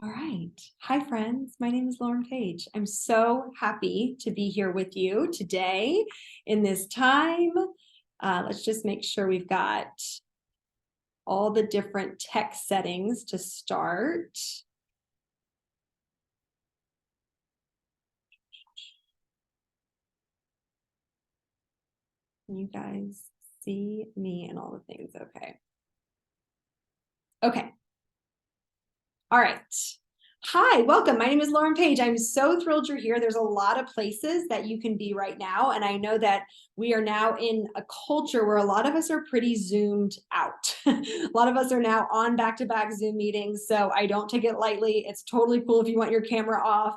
All right. Hi, friends. My name is Lauren Page. I'm so happy to be here with you today in this time. Let's just make sure we've got all the different tech settings to start. Can you guys see me and all the things? Okay. Okay. All right. Hi, welcome. My name is Lauren Page. I'm so thrilled you're here. There's a lot of places that you can be right now. And I know that we are now in a culture where a lot of us are pretty zoomed out. A lot of us are now on back-to-back Zoom meetings. So I don't take it lightly. It's totally cool if you want your camera off.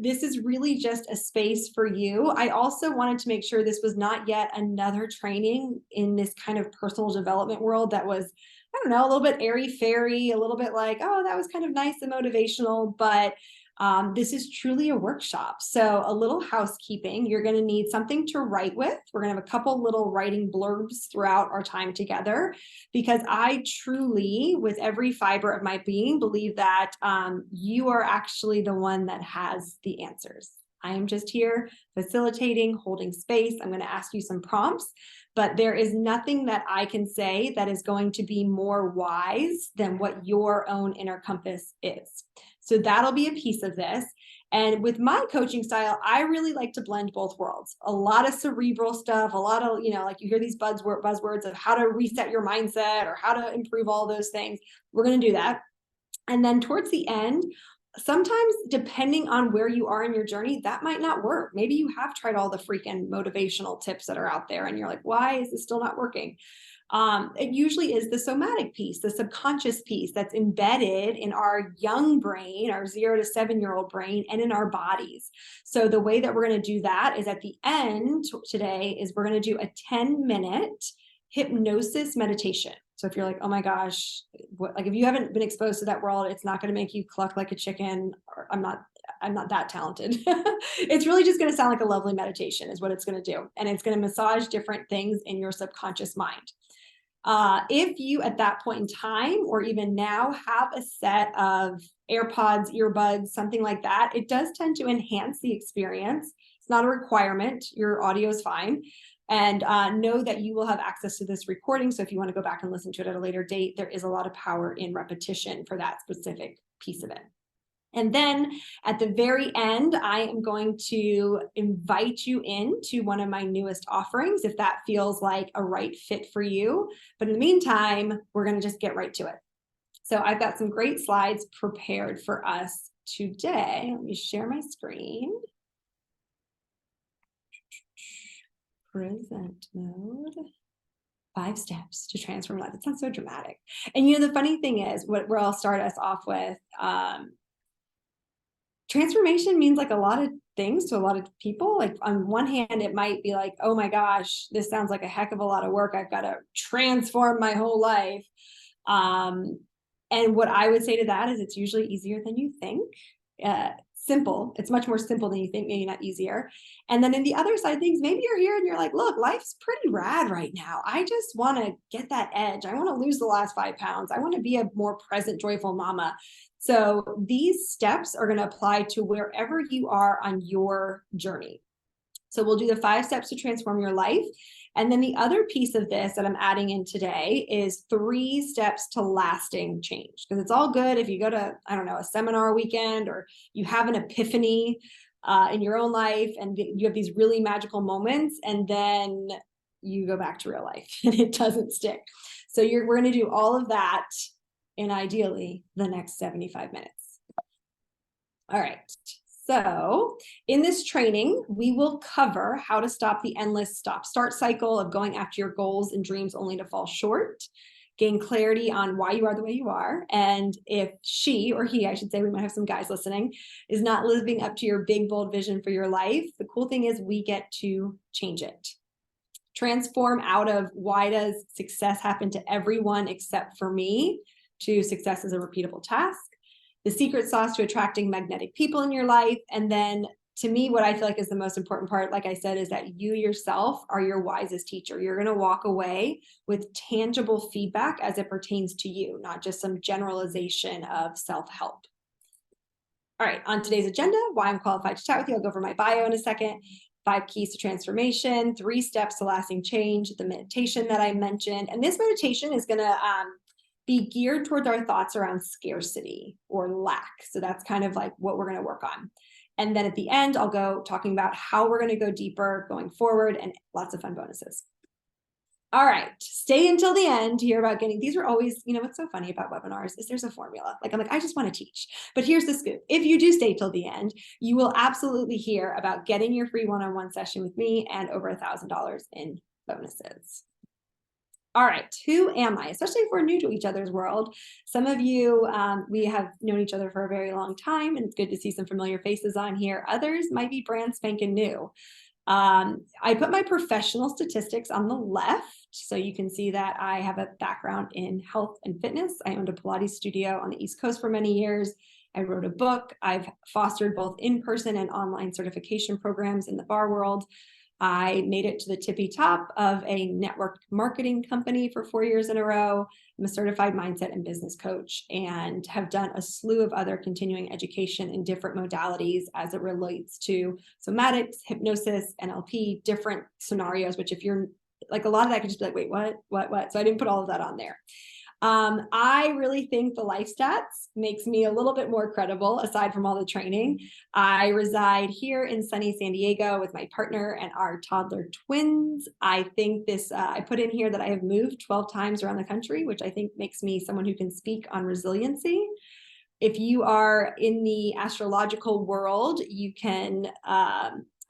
This is really just a space for you. I also wanted to make sure this was not yet another training in this kind of personal development world that was, I don't know, a little bit airy-fairy, a little bit like, oh, that was kind of nice and motivational, but this is truly a workshop. So a little housekeeping, you're going to need something to write with. We're going to have a couple little writing blurbs throughout our time together, because I truly, with every fiber of my being, believe that you are actually the one that has the answers. I am just here facilitating, holding space. I'm going to ask you some prompts, but there is nothing that I can say that is going to be more wise than what your own inner compass is. So that'll be a piece of this. And with my coaching style, I really like to blend both worlds. A lot of cerebral stuff, a lot of, like you hear these buzzwords of how to reset your mindset or how to improve all those things. We're going to do that. And then towards the end, sometimes depending on where you are in your journey, that might not work. Maybe you have tried all the freaking motivational tips that are out there and you're like, why is this still not working? It usually is the somatic piece, the subconscious piece that's embedded in our young brain, our 0 to 7-year-old brain, and in our bodies. So the way that we're going to do that is at the end today is we're going to do a 10-minute hypnosis meditation. So if you're like, oh my gosh, like if you haven't been exposed to that world, it's not going to make you cluck like a chicken. Or I'm not that talented. It's really just going to sound like a lovely meditation is what it's going to do. And it's going to massage different things in your subconscious mind. If you at that point in time, or even now, have a set of AirPods, earbuds, something like that, it does tend to enhance the experience. It's not a requirement. Your audio is fine. And know that you will have access to this recording. So if you want to go back and listen to it at a later date, there is a lot of power in repetition for that specific piece of it. And then at the very end, I am going to invite you into one of my newest offerings, if that feels like a right fit for you. But in the meantime, we're going to just get right to it. So I've got some great slides prepared for us today. Let me share my screen. Present mode. 5 steps to transform life. It sounds so dramatic. And the funny thing is, where I'll start us off with, transformation means like a lot of things to a lot of people. Like on one hand, it might be like, oh my gosh, this sounds like a heck of a lot of work. I've got to transform my whole life. And what I would say to that is it's usually easier than you think. Simple. It's much more simple than you think, maybe not easier. And then in the other side of things, maybe you're here and you're like, look, life's pretty rad right now. I just want to get that edge. I want to lose the last 5 pounds. I want to be a more present, joyful mama. So these steps are going to apply to wherever you are on your journey. So we'll do the 5 steps to transform your life. And then the other piece of this that I'm adding in today is 3 steps to lasting change. Because it's all good if you go to, I don't know, a seminar weekend, or you have an epiphany in your own life and you have these really magical moments, and then you go back to real life and it doesn't stick. So we're going to do all of that in ideally the next 75 minutes. All right. So in this training, we will cover how to stop the endless stop-start cycle of going after your goals and dreams only to fall short, gain clarity on why you are the way you are, and if she, or he, I should say, we might have some guys listening, is not living up to your big, bold vision for your life, the cool thing is we get to change it. Transform out of why does success happen to everyone except for me to success is a repeatable task. The secret sauce to attracting magnetic people in your life, and then to me, what I feel like is the most important part, like I said, is that you yourself are your wisest teacher. You're going to walk away with tangible feedback as it pertains to you, not just some generalization of self-help. All right, on today's agenda, why I'm qualified to chat with you. I'll go over my bio in a second. 5 keys to transformation, 3 steps to lasting change, the meditation that I mentioned. And this meditation is going to be geared towards our thoughts around scarcity or lack. So that's kind of like what we're going to work on. And then at the end, I'll go talking about how we're going to go deeper going forward and lots of fun bonuses. All right, stay until the end to hear about getting, these are always, what's so funny about webinars is there's a formula. Like, I'm like, I just want to teach. But here's the scoop. If you do stay till the end, you will absolutely hear about getting your free one-on-one session with me and over $1,000 in bonuses. All right, who am I? Especially if we're new to each other's world. Some of you, we have known each other for a very long time, and it's good to see some familiar faces on here. Others might be brand spanking new. I put my professional statistics on the left, so you can see that I have a background in health and fitness. I owned a Pilates studio on the East Coast for many years. I wrote a book. I've fostered both in-person and online certification programs in the bar world. I made it to the tippy top of a network marketing company for 4 years in a row. I'm a certified mindset and business coach and have done a slew of other continuing education in different modalities as it relates to somatics, hypnosis, NLP, different scenarios, which if you're like, a lot of that could just be like, wait, what? So I didn't put all of that on there. I really think the life stats makes me a little bit more credible aside from all the training. I reside here in sunny San Diego with my partner and our toddler twins. I think this, I put in here that I have moved 12 times around the country, which I think makes me someone who can speak on resiliency. If you are in the astrological world, you can,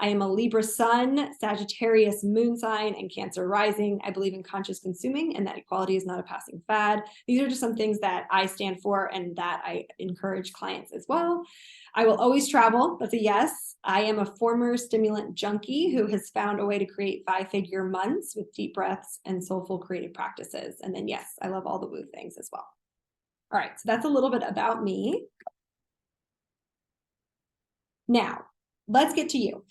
I am a Libra sun, Sagittarius moon sign, and Cancer rising. I believe in conscious consuming and that equality is not a passing fad. These are just some things that I stand for and that I encourage clients as well. I will always travel. That's a yes. I am a former stimulant junkie who has found a way to create 5-figure months with deep breaths and soulful creative practices. And then yes, I love all the woo things as well. All right, so that's a little bit about me. Now, let's get to you,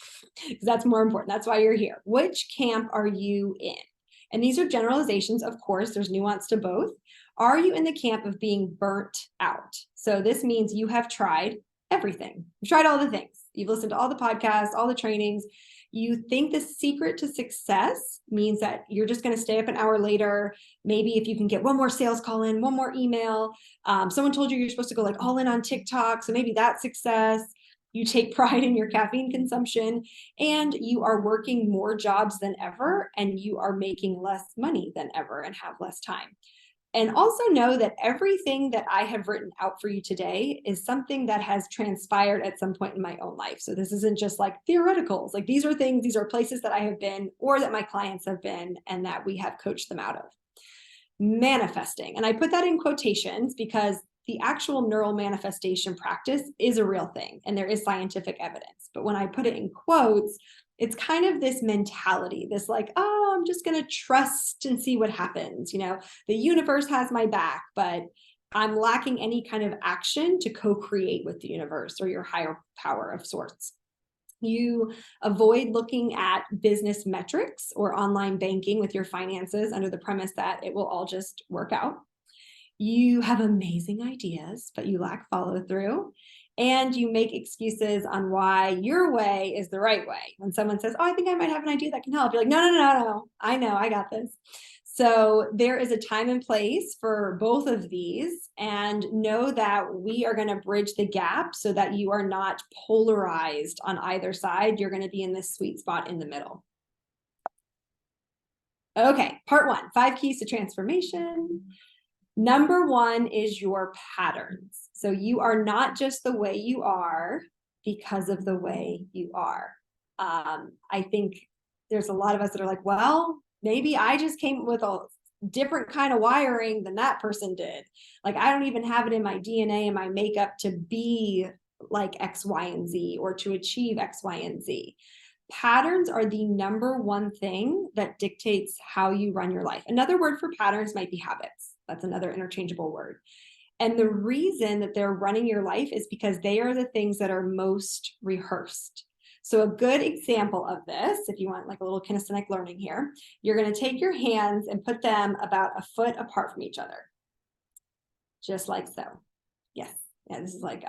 because that's more important. That's why you're here. Which camp are you in? And these are generalizations, of course, there's nuance to both. Are you in the camp of being burnt out? So this means you have tried everything. You've tried all the things. You've listened to all the podcasts, all the trainings. You think the secret to success means that you're just going to stay up an hour later. Maybe if you can get one more sales call in, one more email. Someone told you you're supposed to go like all in on TikTok. So maybe that's success. You take pride in your caffeine consumption and you are working more jobs than ever and you are making less money than ever and have less time. And also know that everything that I have written out for you today is something that has transpired at some point in my own life. So this isn't just like theoreticals. Like these are things, these are places that I have been or that my clients have been and that we have coached them out of. Manifesting. And I put that in quotations because the actual neural manifestation practice is a real thing and there is scientific evidence. But when I put it in quotes, it's kind of this mentality, this like, oh, I'm just going to trust and see what happens. The universe has my back, but I'm lacking any kind of action to co-create with the universe or your higher power of sorts. You avoid looking at business metrics or online banking with your finances under the premise that it will all just work out. You have amazing ideas, but you lack follow through. And you make excuses on why your way is the right way. When someone says, oh, I think I might have an idea that can help, you're like, no. I know, I got this. So there is a time and place for both of these, and know that we are going to bridge the gap so that you are not polarized on either side. You're going to be in this sweet spot in the middle. Okay, part 1, 5 keys to transformation. Number 1 is your patterns. So you are not just the way you are because of the way you are. I think there's a lot of us that are like, well, maybe I just came with a different kind of wiring than that person did. Like, I don't even have it in my DNA and my makeup to be like X, Y, and Z or to achieve X, Y, and Z. Patterns are the number 1 thing that dictates how you run your life. Another word for patterns might be habits. That's another interchangeable word. And the reason that they're running your life is because they are the things that are most rehearsed. So a good example of this, if you want like a little kinesthetic learning here, you're going to take your hands and put them about a foot apart from each other. Just like so. Yes. Yeah, this is like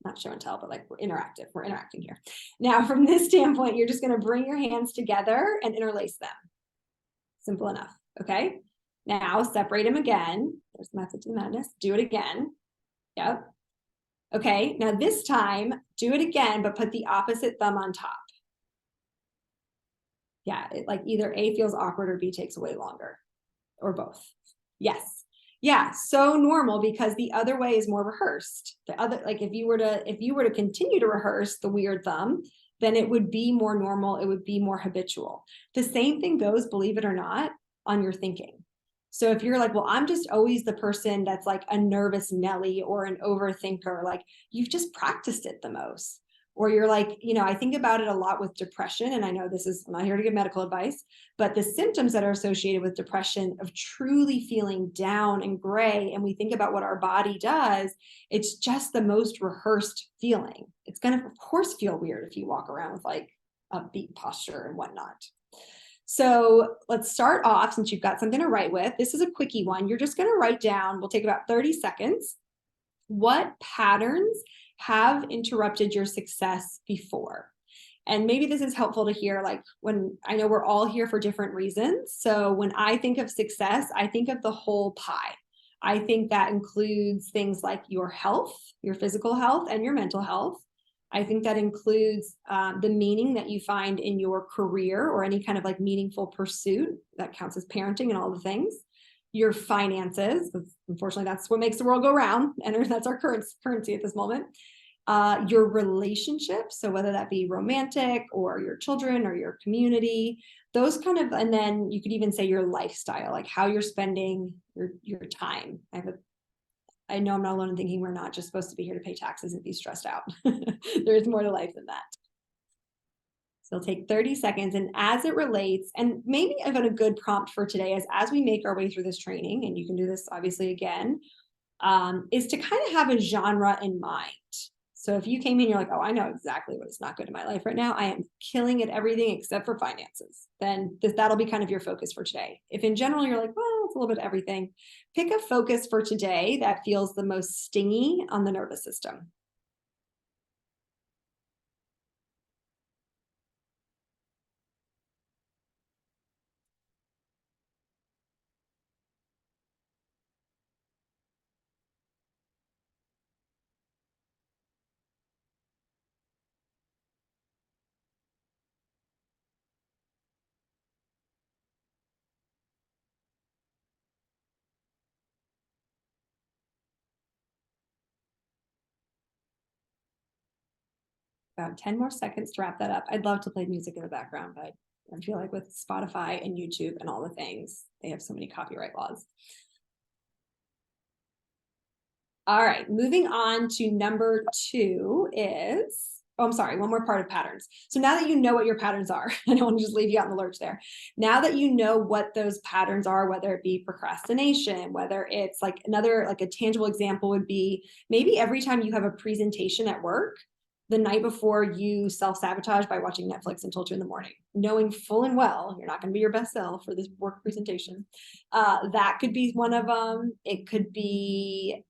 not show and tell, but like we're interactive. We're interacting here. Now, from this standpoint, you're just going to bring your hands together and interlace them. Simple enough. Okay. Now separate them again. There's the method to the madness. Do it again. Yep. Okay. Now this time, do it again, but put the opposite thumb on top. Yeah. Like either A feels awkward or B takes way longer, or both. Yes. Yeah, so normal because the other way is more rehearsed. The other, like if you were to continue to rehearse the weird thumb, then it would be more normal, it would be more habitual. The same thing goes, believe it or not, on your thinking. So if you're like, well, I'm just always the person that's like a nervous Nelly or an overthinker, like you've just practiced it the most. Or you're like, I think about it a lot with depression. And I know I'm not here to give medical advice, but the symptoms that are associated with depression of truly feeling down and gray, and we think about what our body does, it's just the most rehearsed feeling. It's going to, of course, feel weird if you walk around with like upbeat posture and whatnot. So let's start off, since you've got something to write with. This is a quickie one. You're just going to write down, we'll take about 30 seconds, what patterns have interrupted your success before. And maybe this is helpful to hear, like when I know we're all here for different reasons. So when I think of success, I think of the whole pie. I think that includes things like your health, your physical health, and your mental health. I think that includes the meaning that you find in your career or any kind of like meaningful pursuit that counts as parenting and all the things. Your finances, unfortunately, that's what makes the world go round, and that's our currency at this moment. Your relationships, so whether that be romantic or your children or your community, those kind of, and then you could even say your lifestyle, like how you're spending your time. I know I'm not alone in thinking we're not just supposed to be here to pay taxes and be stressed out. There's more to life than that. So it'll take 30 seconds. And as it relates, and maybe I've got a good prompt for today is as we make our way through this training, and you can do this obviously again, is to kind of have a genre in mind. So if you came in, you're like, oh, I know exactly what is not good in my life right now. I am killing at everything except for finances. Then that'll be kind of your focus for today. If in general, you're like, well, it's a little bit of everything, pick a focus for today that feels the most stingy on the nervous system. About 10 more seconds to wrap that up. I'd love to play music in the background, but I feel like with Spotify and YouTube and all the things, they have so many copyright laws. All right, moving on to number 2 is, oh, I'm sorry, one more part of patterns. So now that you know what your patterns are, I don't want to just leave you out in the lurch there. Now that you know what those patterns are, whether it be procrastination, whether it's like a tangible example would be maybe every time you have a presentation at work, the night before you self-sabotage by watching Netflix until 2 a.m, knowing full and well you're not going to be your best self for this work presentation. That could be one of them. It could be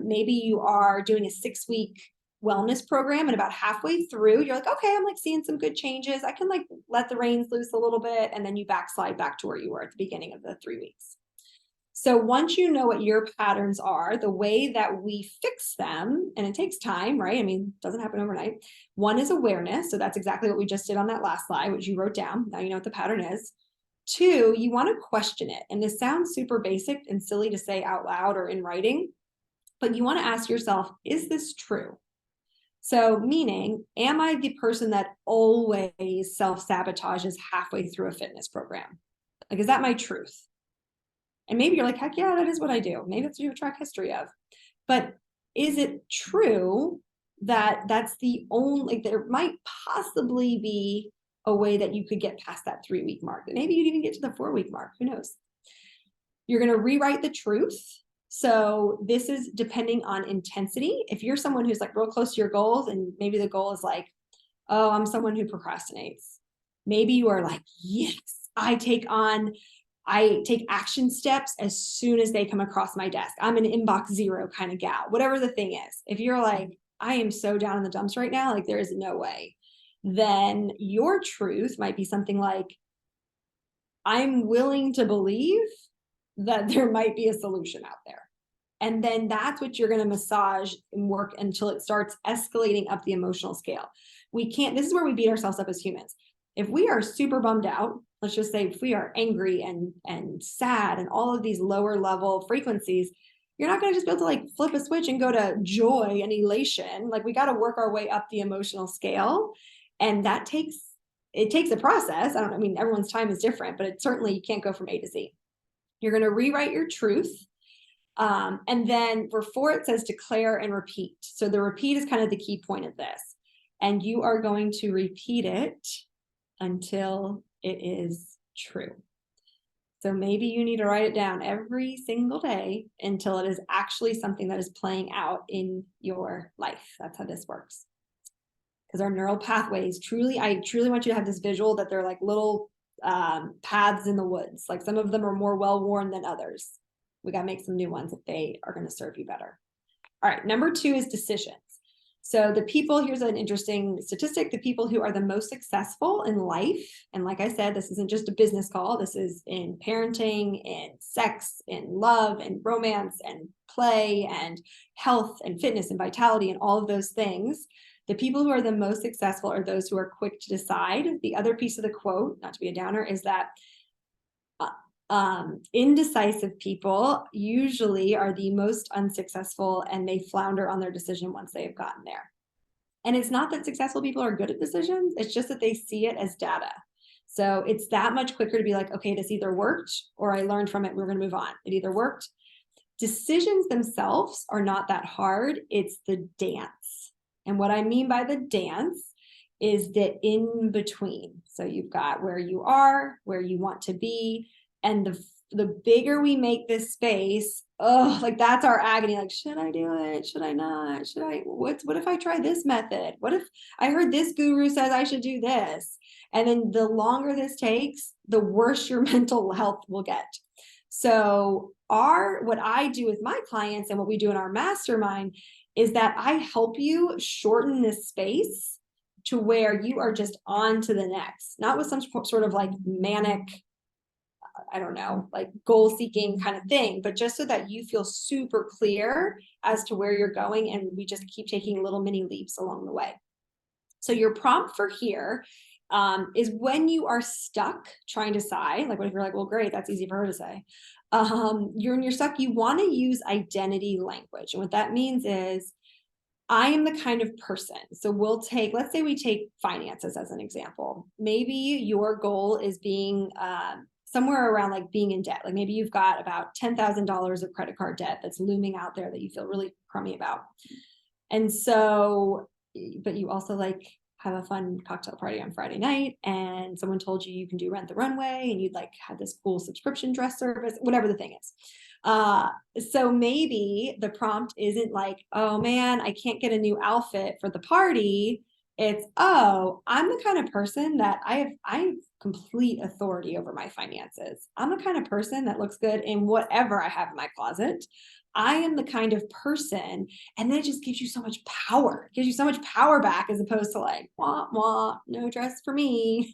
maybe you are doing a 6-week wellness program and about halfway through you're like, okay, I'm like seeing some good changes, I can like let the reins loose a little bit, and then you backslide back to where you were at the beginning of the 3 weeks. So once you know what your patterns are, the way that we fix them, and it takes time, right? I mean, it doesn't happen overnight. One is awareness. So that's exactly what we just did on that last slide, which you wrote down. Now you know what the pattern is. 2, you want to question it. And this sounds super basic and silly to say out loud or in writing, but you want to ask yourself, is this true? So meaning, am I the person that always self-sabotages halfway through a fitness program? Like, is that my truth? And maybe you're like, heck yeah, that is what I do. Maybe that's what you have a track history of. But is it true that that's the only, like, there might possibly be a way that you could get past that 3-week mark? Maybe you'd even get to the 4-week mark. Who knows? You're going to rewrite the truth. So this is depending on intensity. If you're someone who's like real close to your goals, and maybe the goal is like, oh, I'm someone who procrastinates. Maybe you are like, yes, I take action steps as soon as they come across my desk. I'm an inbox zero kind of gal, whatever the thing is. If you're like, I am so down in the dumps right now, like there is no way, then your truth might be something like, I'm willing to believe that there might be a solution out there. And then that's what you're going to massage and work until it starts escalating up the emotional scale. This is where we beat ourselves up as humans. If we are super bummed out, let's just say if we are angry and sad and all of these lower level frequencies, you're not going to just be able to like flip a switch and go to joy and elation. Like we got to work our way up the emotional scale. And it takes a process. I mean, everyone's time is different, but it certainly, you can't go from A to Z. You're going to rewrite your truth. And then for 4, it says declare and repeat. So the repeat is kind of the key point of this. And you are going to repeat it until it is true. So maybe you need to write it down every single day until it is actually something that is playing out in your life. That's how this works. Because our neural pathways I truly want you to have this visual that they're like little paths in the woods. Like some of them are more well-worn than others. We got to make some new ones if they are going to serve you better. All right, number 2 is decisions. So here's an interesting statistic, the people who are the most successful in life, and like I said, this isn't just a business call, this is in parenting, in sex, in love, and romance, and play, and health, and fitness, and vitality, and all of those things. The people who are the most successful are those who are quick to decide. The other piece of the quote, not to be a downer, is that indecisive people usually are the most unsuccessful, and they flounder on their decision once they have gotten there. And it's not that successful people are good at decisions, it's just that they see it as data. So it's that much quicker to be like, okay, this either worked or I learned from it, we're going to move on. It either worked. Decisions themselves are not that hard, it's the dance. And what I mean by the dance is the in between. So you've got where you are, where you want to be, and the bigger we make this space, like that's our agony. Like, should I do it? Should I not? What if I try this method? What if I heard this guru says I should do this? And then the longer this takes, the worse your mental health will get. So what I do with my clients and what we do in our mastermind is that I help you shorten this space to where you are just on to the next, not with some sort of like manic, I don't know, like goal seeking kind of thing, but just so that you feel super clear as to where you're going. And we just keep taking little mini leaps along the way. So your prompt for here is when you are stuck trying to decide, like what if you're like, well, great, that's easy for her to say. You're stuck, you want to use identity language. And what that means is, I am the kind of person. So let's say we take finances as an example. Maybe your goal is being somewhere around like being in debt. Like maybe you've got about $10,000 of credit card debt that's looming out there that you feel really crummy about. And so, but you also like have a fun cocktail party on Friday night and someone told you can do Rent the Runway and you'd like have this cool subscription dress service, whatever the thing is. So maybe the prompt isn't like, oh man, I can't get a new outfit for the party. It's, oh, I'm the kind of person that I have complete authority over my finances. I'm the kind of person that looks good in whatever I have in my closet. I am the kind of person, and then it just gives you so much power. It gives you so much power back as opposed to like, wah, wah, no dress for me.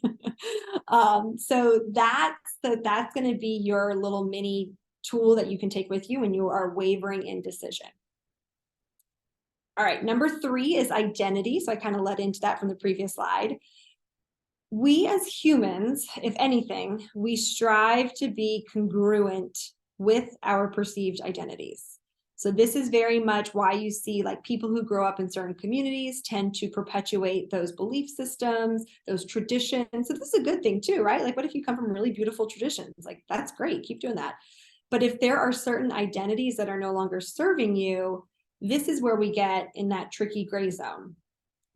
So that's going to be your little mini tool that you can take with you when you are wavering in decision. All right, number 3 is identity. So I kind of led into that from the previous slide. We as humans, if anything, we strive to be congruent with our perceived identities. So this is very much why you see like people who grow up in certain communities tend to perpetuate those belief systems, those traditions. So this is a good thing too, right? Like what if you come from really beautiful traditions? Like that's great, keep doing that. But if there are certain identities that are no longer serving you, this is where we get in that tricky gray zone.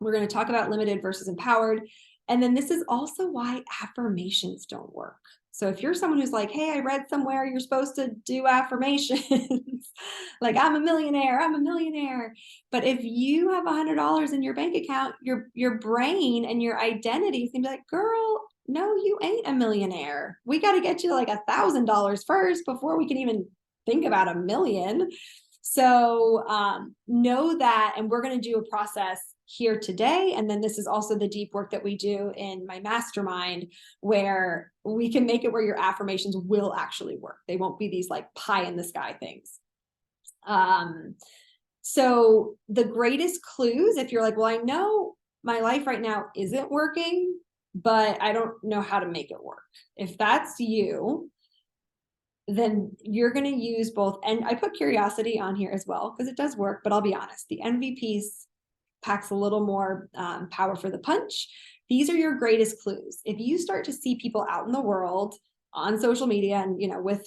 We're going to talk about limited versus empowered. And then this is also why affirmations don't work. So if you're someone who's like, hey, I read somewhere you're supposed to do affirmations, Like, I'm a millionaire, I'm a millionaire. But if you have $100 in your bank account, your brain and your identity is gonna be like, girl, no, you ain't a millionaire. We got to get you to like $1,000 first before we can even think about a million. So know that, and we're going to do a process here today. And then this is also the deep work that we do in my mastermind, where we can make it where your affirmations will actually work. They won't be these like pie in the sky things. So the greatest clues, if you're like, well, I know my life right now isn't working, but I don't know how to make it work. If that's you, then you're going to use both. And I put curiosity on here as well, because it does work, but I'll be honest, the envy piece packs a little more power for the punch. These are your greatest clues. If you start to see people out in the world on social media, and, you know, with,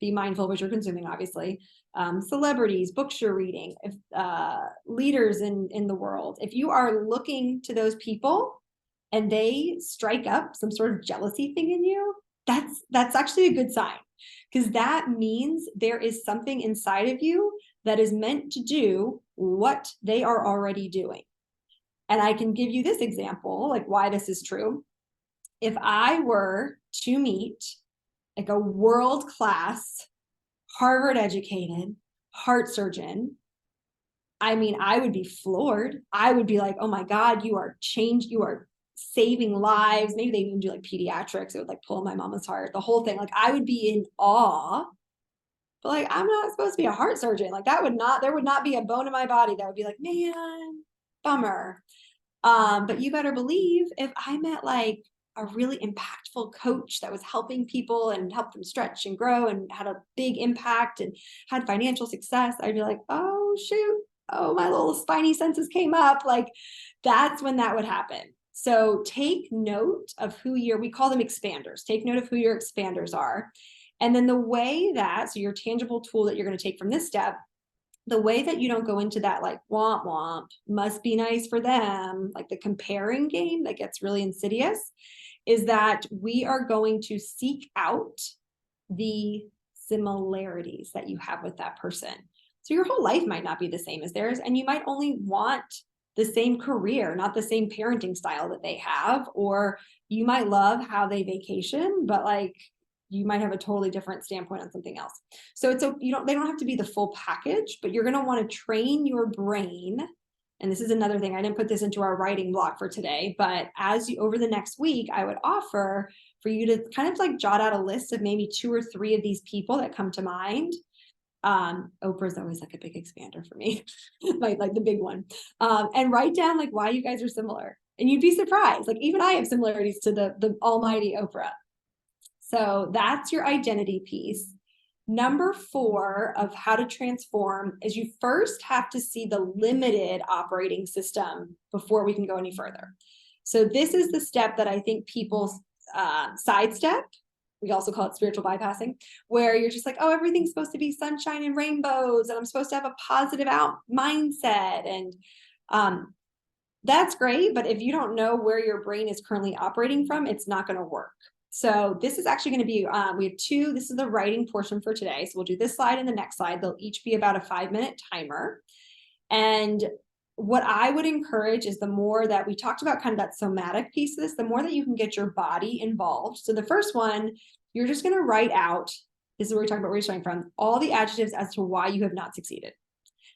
be mindful of what you're consuming, obviously, celebrities, books you're reading, if leaders in the world, if you are looking to those people and they strike up some sort of jealousy thing in you, that's actually a good sign, because that means there is something inside of you that is meant to do what they are already doing. And I can give you this example, like why this is true. If I were to meet like a world-class, Harvard educated heart surgeon, I mean, I would be floored. I would be like, oh my God, you are changed. You are saving lives. Maybe they even do like pediatrics. It would like pull my mama's heart, the whole thing. Like I would be in awe, but like, I'm not supposed to be a heart surgeon. Like that would not, there would not be a bone in my body that would be like, man, bummer. But you better believe if I met like a really impactful coach that was helping people and helped them stretch and grow and had a big impact and had financial success, I'd be like, oh shoot, oh, my little spiny senses came up. Like that's when that would happen. So take note of who we call them expanders. Take note of who your expanders are. And then the way that, so your tangible tool that you're going to take from this step, the way that you don't go into that like womp womp, must be nice for them, like the comparing game that gets really insidious, is that we are going to seek out the similarities that you have with that person. So your whole life might not be the same as theirs, and you might only want the same career, not the same parenting style that they have, or you might love how they vacation, but like you might have a totally different standpoint on something else. So it's they don't have to be the full package, but you're going to want to train your brain. And this is another thing, I didn't put this into our writing block for today, but over the next week, I would offer for you to kind of like jot out a list of maybe 2 or 3 of these people that come to mind. Oprah's always like a big expander for me, like the big one. And write down like why you guys are similar. And you'd be surprised. Like even I have similarities to the almighty Oprah. So that's your identity piece. Number 4 of how to transform is you first have to see the limited operating system before we can go any further. So this is the step that I think people sidestep. We also call it spiritual bypassing, where you're just like, oh, everything's supposed to be sunshine and rainbows, and I'm supposed to have a positive mindset. And that's great. But if you don't know where your brain is currently operating from, it's not going to work. So this is actually going to be, we have 2, this is the writing portion for today. So we'll do this slide and the next slide. They'll each be about a 5-minute timer. And what I would encourage is the more that we talked about kind of that somatic piece of this, the more that you can get your body involved. So the first one, you're just going to write out, this is where we talk about where you're starting from, all the adjectives as to why you have not succeeded.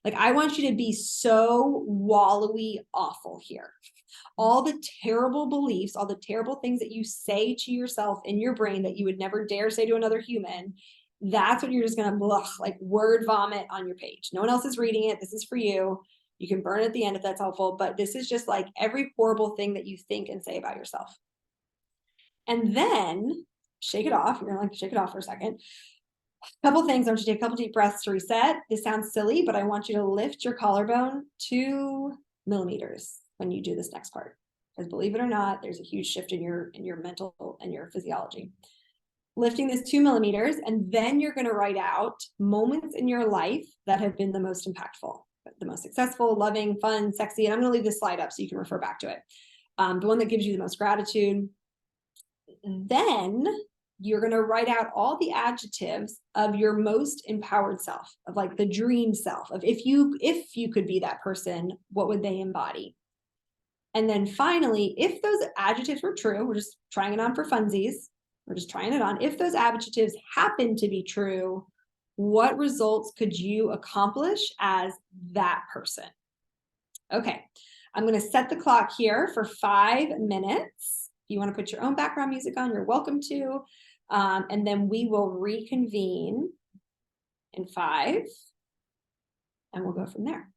Like, I want you to be so wallowy awful here. All the terrible beliefs, all the terrible things that you say to yourself in your brain that you would never dare say to another human, that's what you're just going to like word vomit on your page. No one else is reading it. This is for you. You can burn it at the end if that's helpful, but this is just like every horrible thing that you think and say about yourself. And then shake it off. You're going to like shake it off for a second. A couple things. I want you to take a couple deep breaths to reset. This sounds silly, but I want you to lift your collarbone 2 millimeters when you do this next part. Because believe it or not, there's a huge shift in your mental and your physiology. Lifting this 2 millimeters, and then you're going to write out moments in your life that have been the most impactful, the most successful, loving, fun, sexy. And I'm going to leave this slide up so you can refer back to it. The one that gives you the most gratitude. Then you're going to write out all the adjectives of your most empowered self, of like the dream self, of if you could be that person, what would they embody? And then finally, if those adjectives were true, we're just trying it on for funsies, we're just trying it on. If those adjectives happen to be true, what results could you accomplish as that person? Okay, I'm going to set the clock here for 5 minutes. If you want to put your own background music on, you're welcome to. And then we will reconvene in 5, and we'll go from there.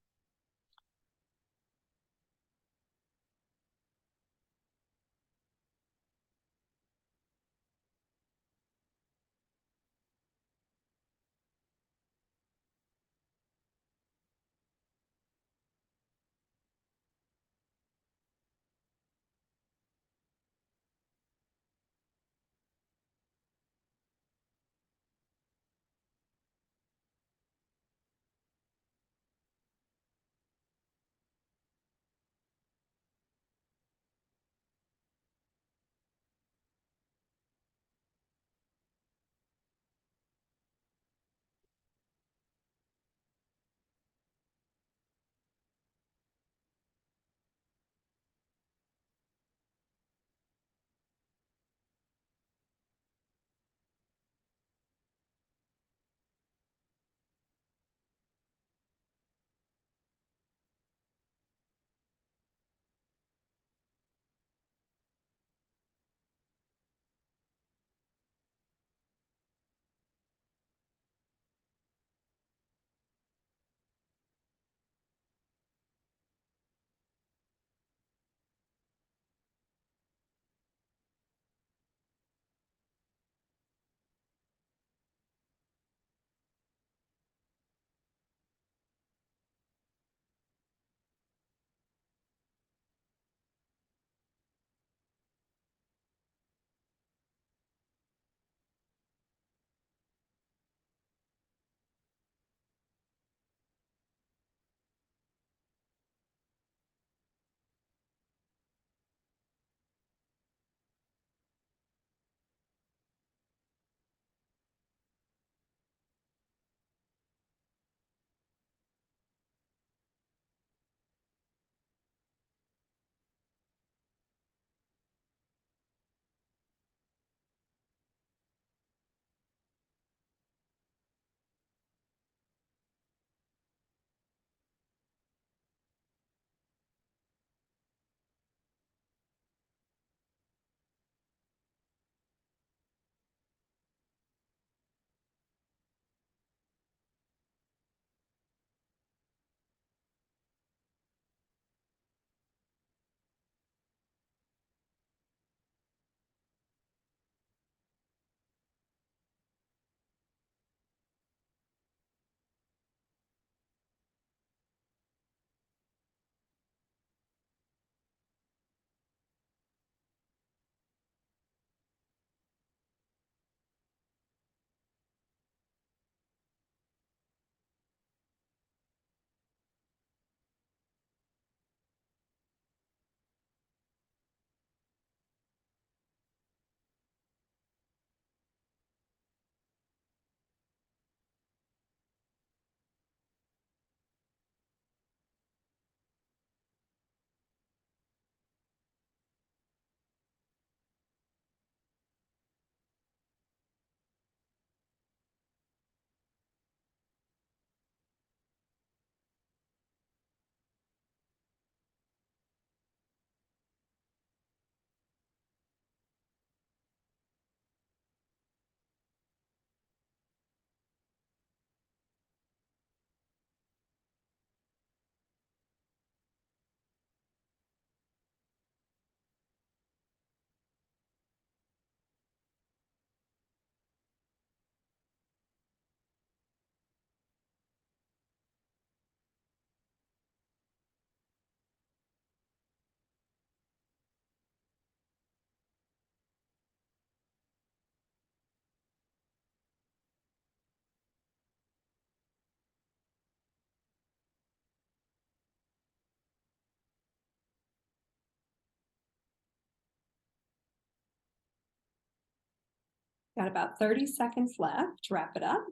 Got about 30 seconds left to wrap it up.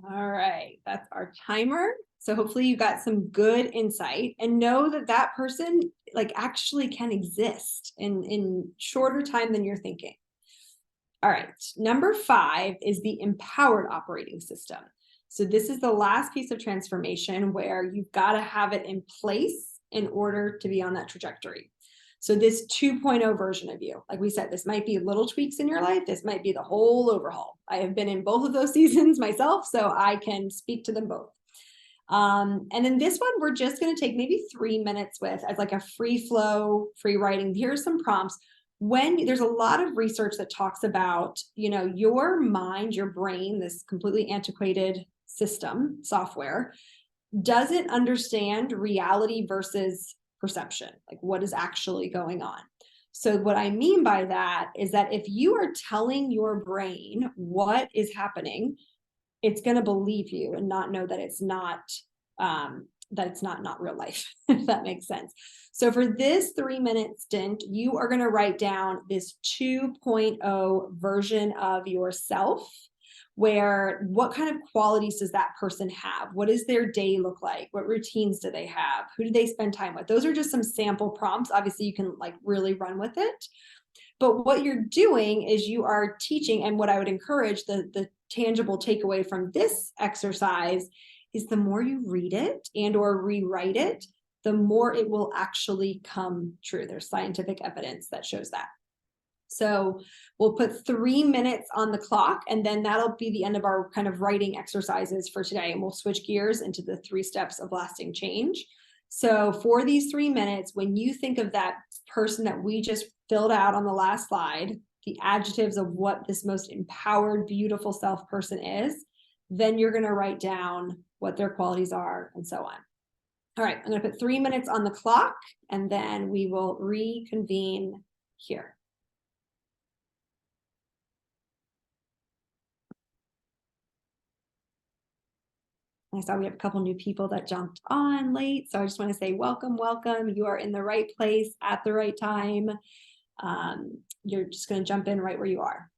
All right, that's our timer. So hopefully you got some good insight and know that that person like actually can exist in shorter time than you're thinking. All right, number 5 is the empowered operating system. So this is the last piece of transformation where you've got to have it in place in order to be on that trajectory. So this 2.0 version of you, like we said, this might be little tweaks in your life. This might be the whole overhaul. I have been in both of those seasons myself, so I can speak to them both. And then this one, we're just going to take maybe 3 minutes with as like a free flow, free writing. Here's some prompts. When there's a lot of research that talks about, your mind, your brain, this completely antiquated system, software, doesn't understand reality versus perception, like what is actually going on. So what I mean by that is that if you are telling your brain what is happening, it's going to believe you and not know that it's not not real life, if that makes sense. So for this 3-minute stint, you are going to write down this 2.0 version of yourself, where what kind of qualities does that person have? What does their day look like? What routines do they have? Who do they spend time with? Those are just some sample prompts. Obviously, you can like really run with it. But what you're doing is you are teaching, and what I would encourage, the tangible takeaway from this exercise is the more you read it and or rewrite it, the more it will actually come true. There's scientific evidence that shows that. So we'll put 3 minutes on the clock, and then that'll be the end of our kind of writing exercises for today. And we'll switch gears into the 3 steps of lasting change. So for these 3 minutes, when you think of that person that we just filled out on the last slide, the adjectives of what this most empowered, beautiful self person is, then you're going to write down what their qualities are and so on. All right, I'm going to put 3 minutes on the clock, and then we will reconvene here. I saw we have a couple new people that jumped on late. So I just want to say welcome, welcome. You are in the right place at the right time. You're just going to jump in right where you are.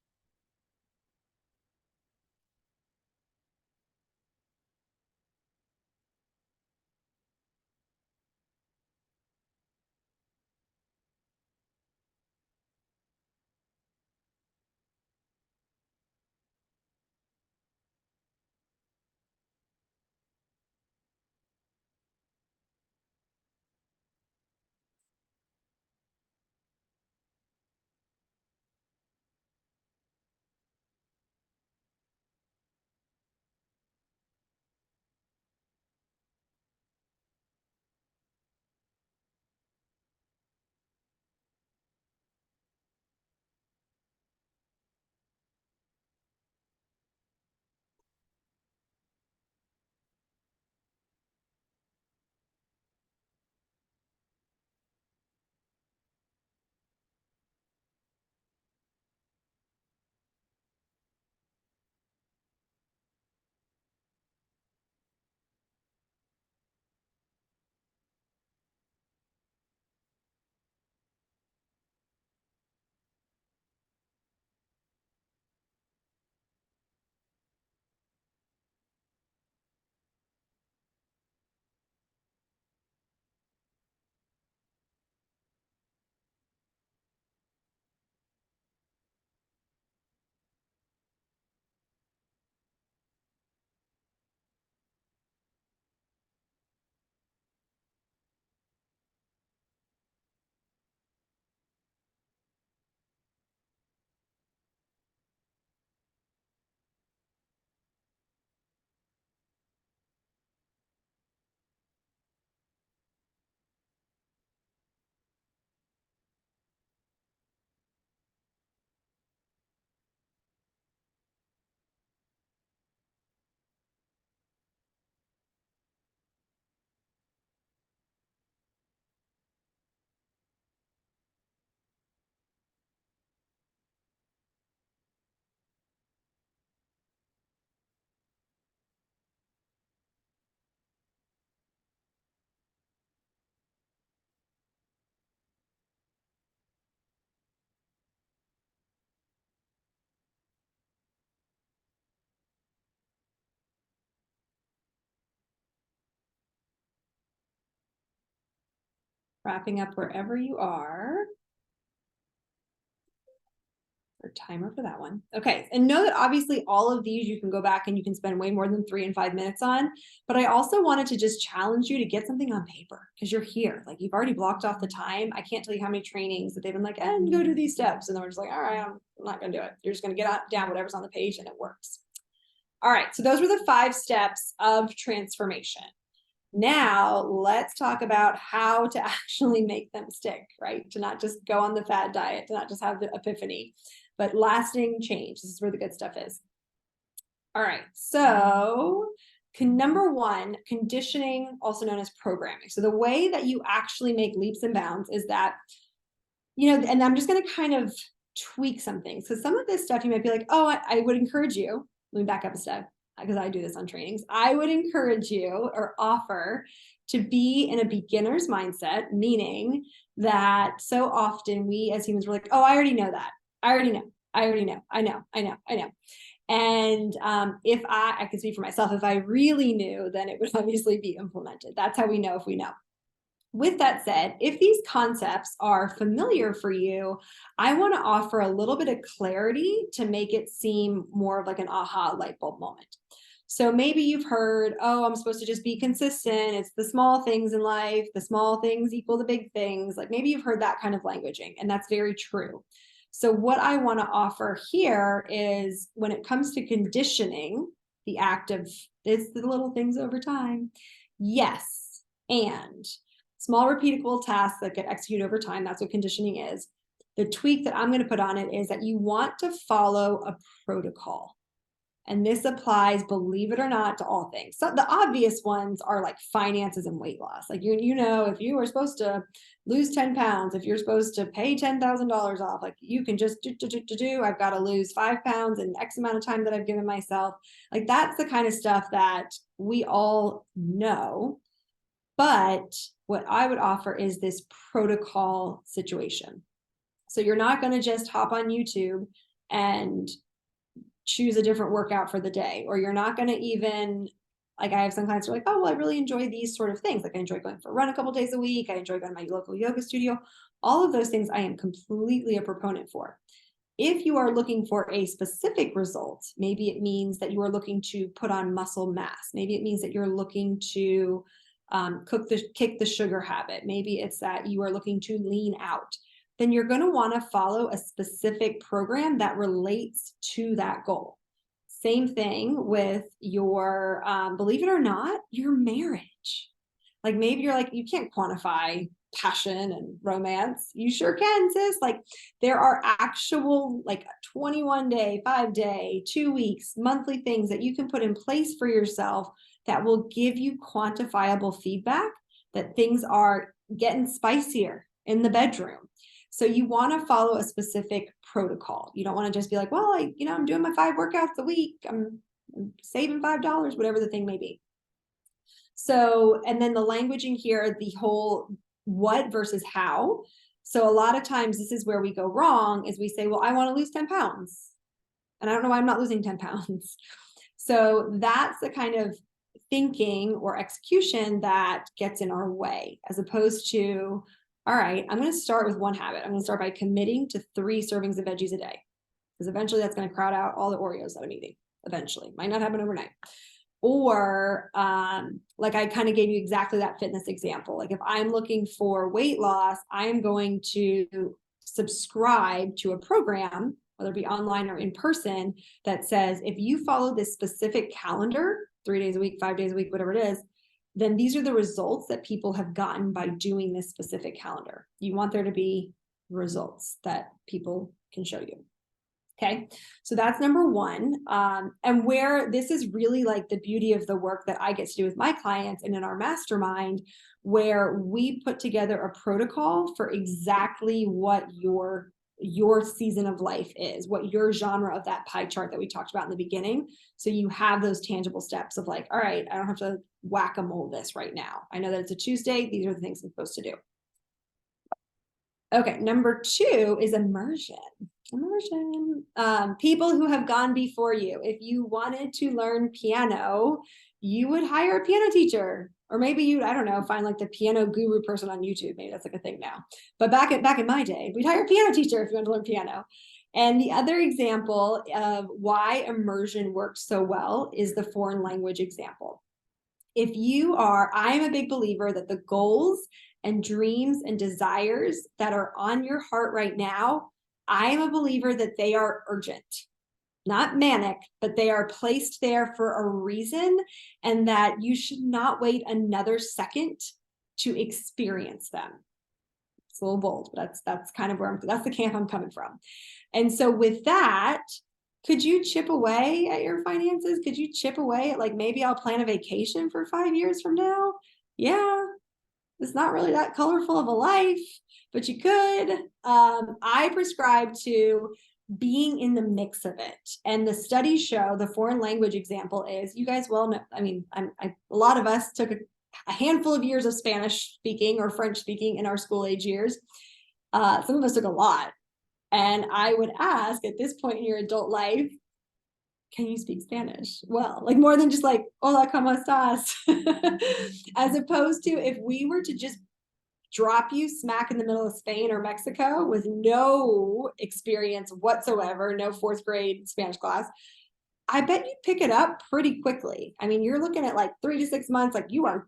wrapping up wherever you are. Or timer for that one. Okay, and know that obviously all of these you can go back and you can spend way more than 3 and 5 minutes on, but I also wanted to just challenge you to get something on paper because you're here. Like you've already blocked off the time. I can't tell you how many trainings that they've been like, and go do these steps. And then we're just like, all right, I'm not gonna do it. You're just gonna get down whatever's on the page and it works. All right, so those were the 5 steps of transformation. Now let's talk about how to actually make them stick, right? To not just go on the fad diet, to not just have the epiphany, but lasting change. This is where the good stuff is. All right, so number 1, conditioning, also known as programming. So the way that you actually make leaps and bounds is that, and I'm just going to kind of tweak some things. Because some of this stuff you might be like, oh, I would encourage you. Let me back up a step because I do this on trainings. I would encourage you or offer to be in a beginner's mindset, meaning that so often we as humans, we're like, oh, I already know that. I already know. I know. And if I can speak for myself, if I really knew, then it would obviously be implemented. That's how we know if we know. With that said, if these concepts are familiar for you, I want to offer a little bit of clarity to make it seem more of like an aha light bulb moment. So maybe you've heard, oh, I'm supposed to just be consistent. It's the small things in life. The small things equal the big things. Like maybe you've heard that kind of languaging, and that's very true. So what I want to offer here is when it comes to conditioning, the act of it's the little things over time. Yes, and small repeatable tasks that get executed over time. That's what conditioning is. The tweak that I'm going to put on it is that you want to follow a protocol. And this applies, believe it or not, to all things. So the obvious ones are like finances and weight loss. Like, if you are supposed to lose 10 pounds, if you're supposed to pay $10,000 off, like you can just do, I've got to lose 5 pounds in X amount of time that I've given myself. Like that's the kind of stuff that we all know. But what I would offer is this protocol situation. So you're not going to just hop on YouTube and choose a different workout for the day, or you're not going to even, like I have some clients who are like, oh, well, I really enjoy these sort of things. Like I enjoy going for a run a couple days a week. I enjoy going to my local yoga studio. All of those things I am completely a proponent for. If you are looking for a specific result, maybe it means that you are looking to put on muscle mass. Maybe it means that you're looking to kick the sugar habit. Maybe it's that you are looking to lean out. Then you're going to want to follow a specific program that relates to that goal. Same thing with your, believe it or not, your marriage. Like maybe you're like, you can't quantify passion and romance. You sure can, sis. Like there are actual like 21-day, 5-day, 2 weeks, monthly things that you can put in place for yourself that will give you quantifiable feedback that things are getting spicier in the bedroom. So you want to follow a specific protocol. You don't want to just be like, well, I'm doing my 5 workouts a week. I'm saving $5, whatever the thing may be. So, and then the languaging here, the whole what versus how. So a lot of times this is where we go wrong is we say, well, I want to lose 10 pounds. And I don't know why I'm not losing 10 pounds. So that's the kind of thinking or execution that gets in our way, as opposed to, all right, I'm going to start with one habit. I'm going to start by committing to 3 servings of veggies a day, because eventually that's going to crowd out all the Oreos that I'm eating. Eventually, might not happen overnight. Or like I kind of gave you exactly that fitness example. Like if I'm looking for weight loss, I'm going to subscribe to a program, whether it be online or in person, that says if you follow this specific calendar, 3 days a week, 5 days a week, whatever it is, then these are the results that people have gotten by doing this specific calendar. You want there to be results that people can show you. Okay, so that's number 1. And where this is really like the beauty of the work that I get to do with my clients and in our mastermind, where we put together a protocol for exactly what your season of life is, what your genre of that pie chart that we talked about in the beginning. So you have those tangible steps of like, all right, I don't have to whack-a-mole this right now. I know that it's a Tuesday. These are the things I'm supposed to do. Okay, number 2 is immersion. Immersion. People who have gone before you. If you wanted to learn piano, you would hire a piano teacher, or maybe you, I don't know, find like the piano guru person on YouTube. Maybe that's like a thing now. But back in my day, we'd hire a piano teacher if you want to learn piano. And the other example of why immersion works so well is the foreign language example. If you are, I'm a big believer that the goals and dreams and desires that are on your heart right now, I am a believer that they are urgent, not manic, but they are placed there for a reason, and that you should not wait another second to experience them. It's a little bold, but that's kind of where that's the camp I'm coming from. And so with that, could you chip away at your finances? Could you chip away at, like, maybe I'll plan a vacation for 5 years from now? Yeah, it's not really that colorful of a life, but you could. I prescribe to being in the mix of it. And the studies show, the foreign language example is, you guys well know, I mean, a lot of us took a handful of years of Spanish speaking or French speaking in our school age years. Some of us took a lot. And I would ask at this point in your adult life, can you speak Spanish? Well, like more than just like, hola, ¿cómo estás? As opposed to if we were to just drop you smack in the middle of Spain or Mexico with no experience whatsoever, no fourth grade Spanish class, I bet you'd pick it up pretty quickly. I mean, you're looking at like 3 to 6 months, like you are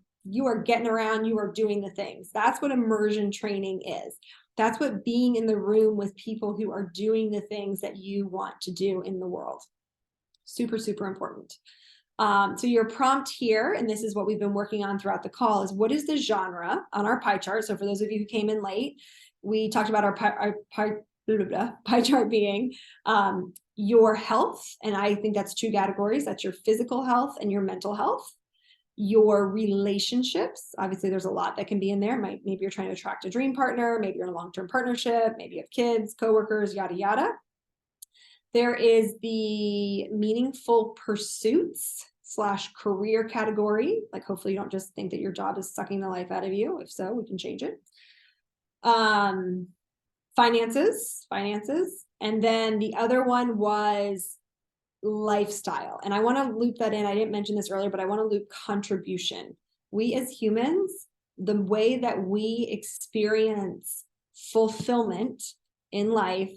getting around, you are doing the things. That's what immersion training is. That's what being in the room with people who are doing the things that you want to do in the world. Super, super important. So your prompt here, and this is what we've been working on throughout the call, is what is the genre on our pie chart? So for those of you who came in late, we talked about our pie chart being your health. And I think that's 2 categories. That's your physical health and your mental health. Your relationships, obviously there's a lot that can be in there. Maybe you're trying to attract a dream partner, maybe you're in a long-term partnership, maybe you have kids, coworkers, yada, yada. There is the meaningful pursuits / career category. Like, hopefully you don't just think that your job is sucking the life out of you. If so, we can change it. Finances. And then the other one was lifestyle. And I want to loop that in. I didn't mention this earlier, but I want to loop contribution. We as humans, the way that we experience fulfillment in life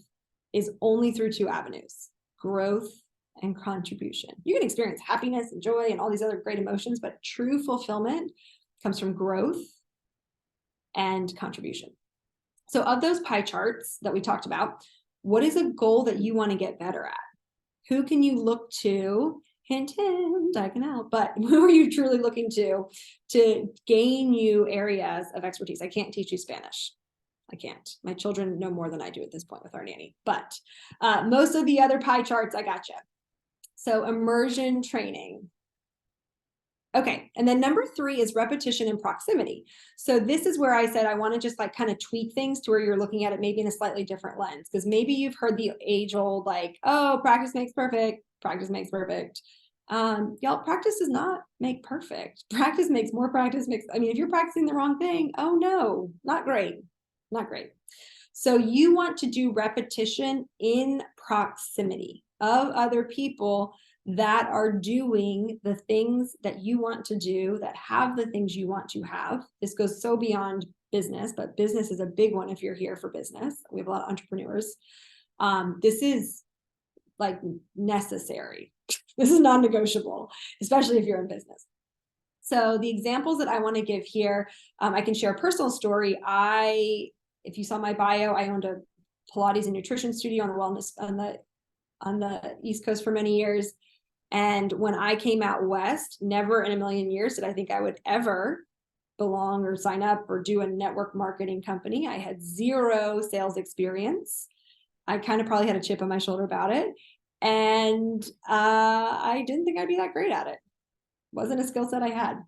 is only through 2 avenues: growth and contribution. You can experience happiness and joy and all these other great emotions, but true fulfillment comes from growth and contribution. So of those pie charts that we talked about, what is a goal that you want to get better at? Who can you look to? Hint, hint, I can help. But who are you truly looking to gain you areas of expertise? I can't teach you Spanish. I can't. My children know more than I do at this point with our nanny. But most of the other pie charts, I gotcha. So immersion training. Okay, and then number 3 is repetition and proximity. So this is where I said I want to just like kind of tweak things to where you're looking at it maybe in a slightly different lens, because maybe you've heard the age-old like, oh, practice makes perfect, practice makes perfect. Y'all, practice does not make perfect. Practice makes more practice makes, I mean, if you're practicing the wrong thing, oh no, not great, not great. So you want to do repetition in proximity of other people that are doing the things that you want to do, that have the things you want to have. This goes so beyond business, but business is a big one if you're here for business. We have a lot of entrepreneurs. This is like necessary. This is non-negotiable, especially if you're in business. So the examples that I want to give here, I can share a personal story. If you saw my bio, I owned a Pilates and nutrition studio on the wellness on the East Coast for many years. And when I came out West, never in a million years did I think I would ever belong or sign up or do a network marketing company. I had 0 sales experience. I kind of probably had a chip on my shoulder about it. And I didn't think I'd be that great at it. Wasn't a skill set I had.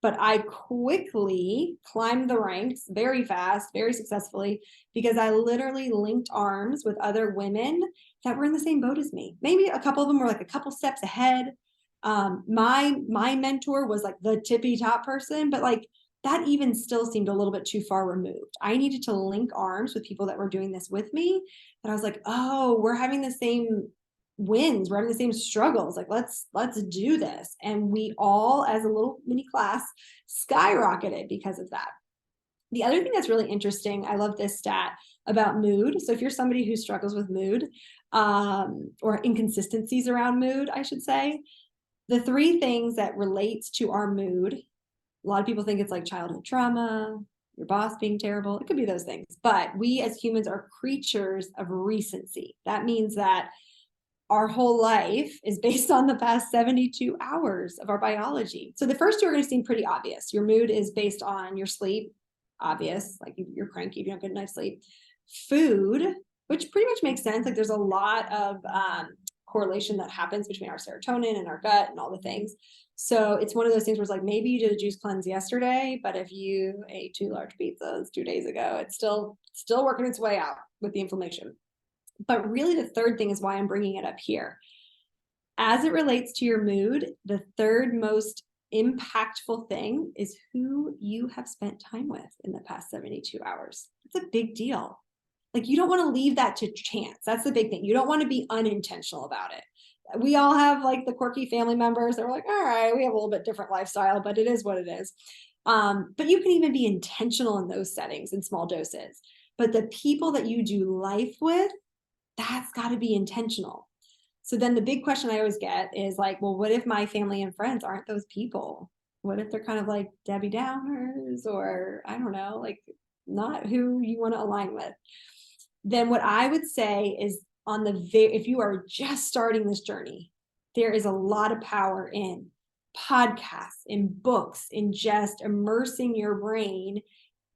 But I quickly climbed the ranks very fast, very successfully, because I literally linked arms with other women that were in the same boat as me. Maybe a couple of them were like a couple steps ahead. My mentor was like the tippy top person, but like that even still seemed a little bit too far removed. I needed to link arms with people that were doing this with me. And I was like, oh, we're having the same wins, we're having the same struggles. Like, let's do this. And we all, as a little mini class, skyrocketed because of that. The other thing that's really interesting, I love this stat about mood. So if you're somebody who struggles with mood, or inconsistencies around mood, I should say, the three things that relates to our mood, a lot of people think it's like childhood trauma, your boss being terrible. It could be those things. But we as humans are creatures of recency. That means that our whole life is based on the past 72 hours of our biology. So the first two are going to seem pretty obvious. Your mood is based on your sleep, obvious, like you're cranky if you don't get enough sleep. Food, which pretty much makes sense. Like there's a lot of correlation that happens between our serotonin and our gut and all the things. So it's one of those things where it's like, maybe you did a juice cleanse yesterday, but if you ate 2 large pizzas 2 days ago, it's still working its way out with the inflammation. But really the third thing is why I'm bringing it up here. As it relates to your mood, the third most impactful thing is who you have spent time with in the past 72 hours. It's a big deal. Like, you don't want to leave that to chance. That's the big thing. You don't want to be unintentional about it. We all have like the quirky family members that are like, all right, we have a little bit different lifestyle, but it is what it is. But you can even be intentional in those settings in small doses. But the people that you do life with, that's got to be intentional. So then the big question I always get is like, well, what if my family and friends aren't those people? What if they're kind of like Debbie Downers, or I don't know, like not who you want to align with? Then what I would say is, if you are just starting this journey, there is a lot of power in podcasts, in books, in just immersing your brain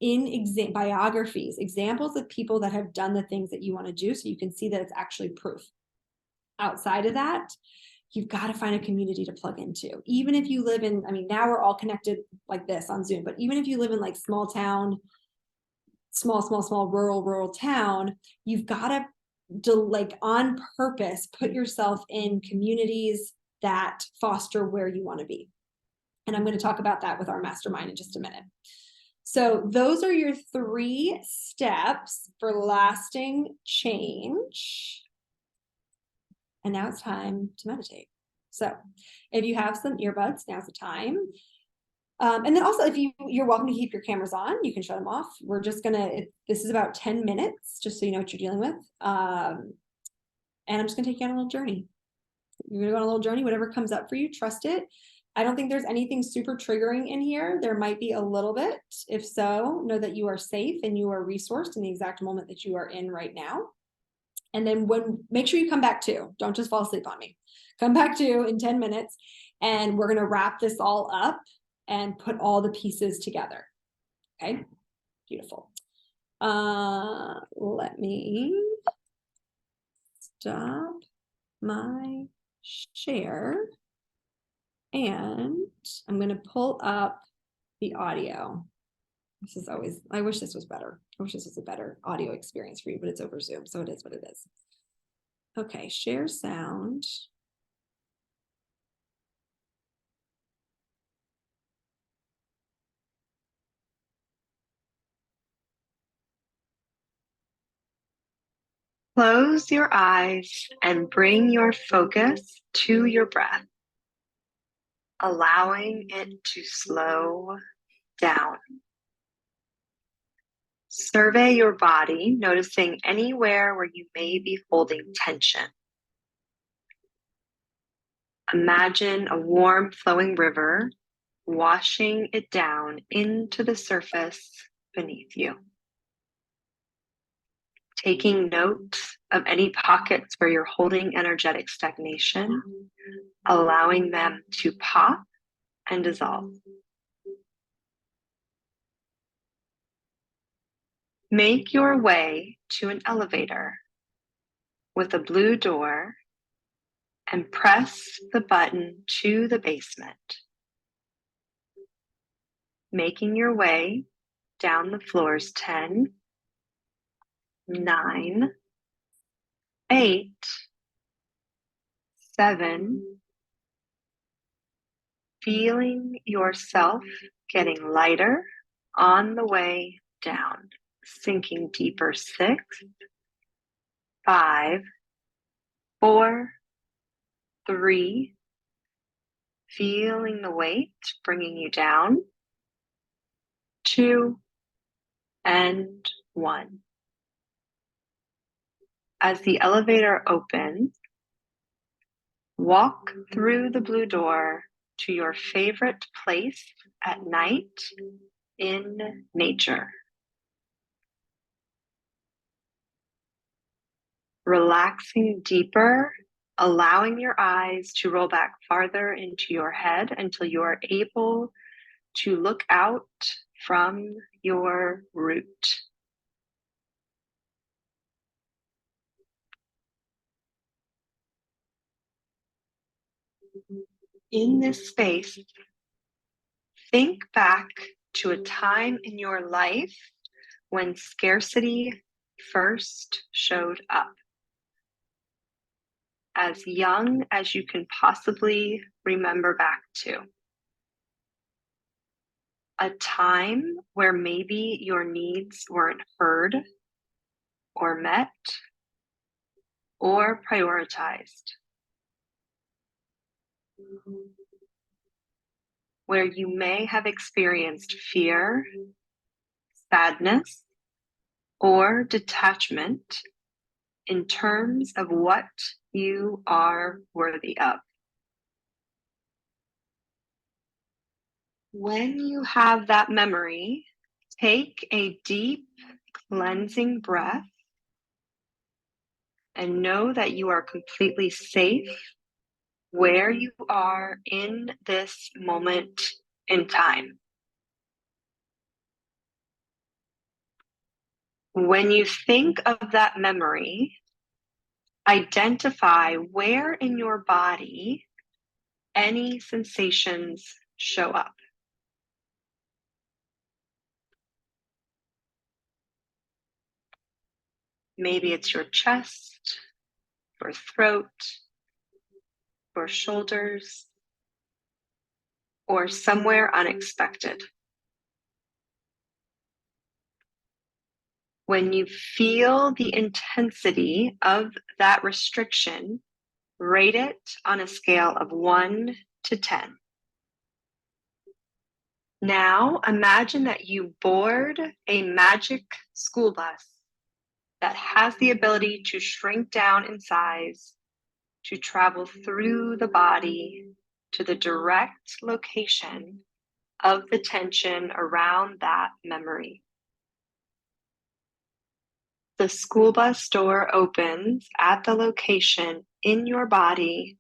in biographies, examples of people that have done the things that you want to do, so you can see that it's actually proof. Outside of that, you've got to find a community to plug into. Even if you live in, I mean, now we're all connected like this on Zoom, but even if you live in like small town, small rural town, you've got to like on purpose put yourself in communities that foster where you want to be. And I'm going to talk about that with our mastermind in just a minute. So those are your 3 steps for lasting change. And now it's time to meditate. So if you have some earbuds, now's the time. And then also, if you're welcome to keep your cameras on, you can shut them off. We're just this is about 10 minutes, just so you know what you're dealing with. And I'm just gonna take you on a little journey. You're gonna go on a little journey, whatever comes up for you, trust it. I don't think there's anything super triggering in here. There might be a little bit. If so, know that you are safe and you are resourced in the exact moment that you are in right now. And then make sure you come back too. Don't just fall asleep on me. Come back too in 10 minutes, and we're going to wrap this all up and put all the pieces together. Okay, beautiful. Let me stop my share, and I'm going to pull up the audio. This is always, I wish this was better. I wish this was a better audio experience for you, but it's over Zoom, so it is what it is. Okay, share sound. Close your eyes and bring your focus to your breath, allowing it to slow down. Survey your body, noticing anywhere where you may be holding tension. Imagine a warm flowing river washing it down into the surface beneath you. Taking note of any pockets where you're holding energetic stagnation, allowing them to pop and dissolve. Make your way to an elevator with a blue door and press the button to the basement. Making your way down the floors 10, 9, 8, 7, feeling yourself getting lighter on the way down, sinking deeper 6, 5, 4, 3, feeling the weight bringing you down. 2, and 1. As the elevator opens, walk through the blue door to your favorite place at night in nature. Relaxing deeper, allowing your eyes to roll back farther into your head until you are able to look out from your root. In this space, think back to a time in your life when scarcity first showed up. As young as you can possibly remember back to. A time where maybe your needs weren't heard or met or prioritized. Where you may have experienced fear, sadness, or detachment in terms of what you are worthy of. When you have that memory, take a deep cleansing breath and know that you are completely safe where you are in this moment in time. When you think of that memory, identify where in your body any sensations show up. Maybe it's your chest, or throat, or shoulders, or somewhere unexpected. When you feel the intensity of that restriction, rate it on a scale of 1 to 10. Now imagine that you board a magic school bus that has the ability to shrink down in size, to travel through the body to the direct location of the tension around that memory. The school bus door opens at the location in your body,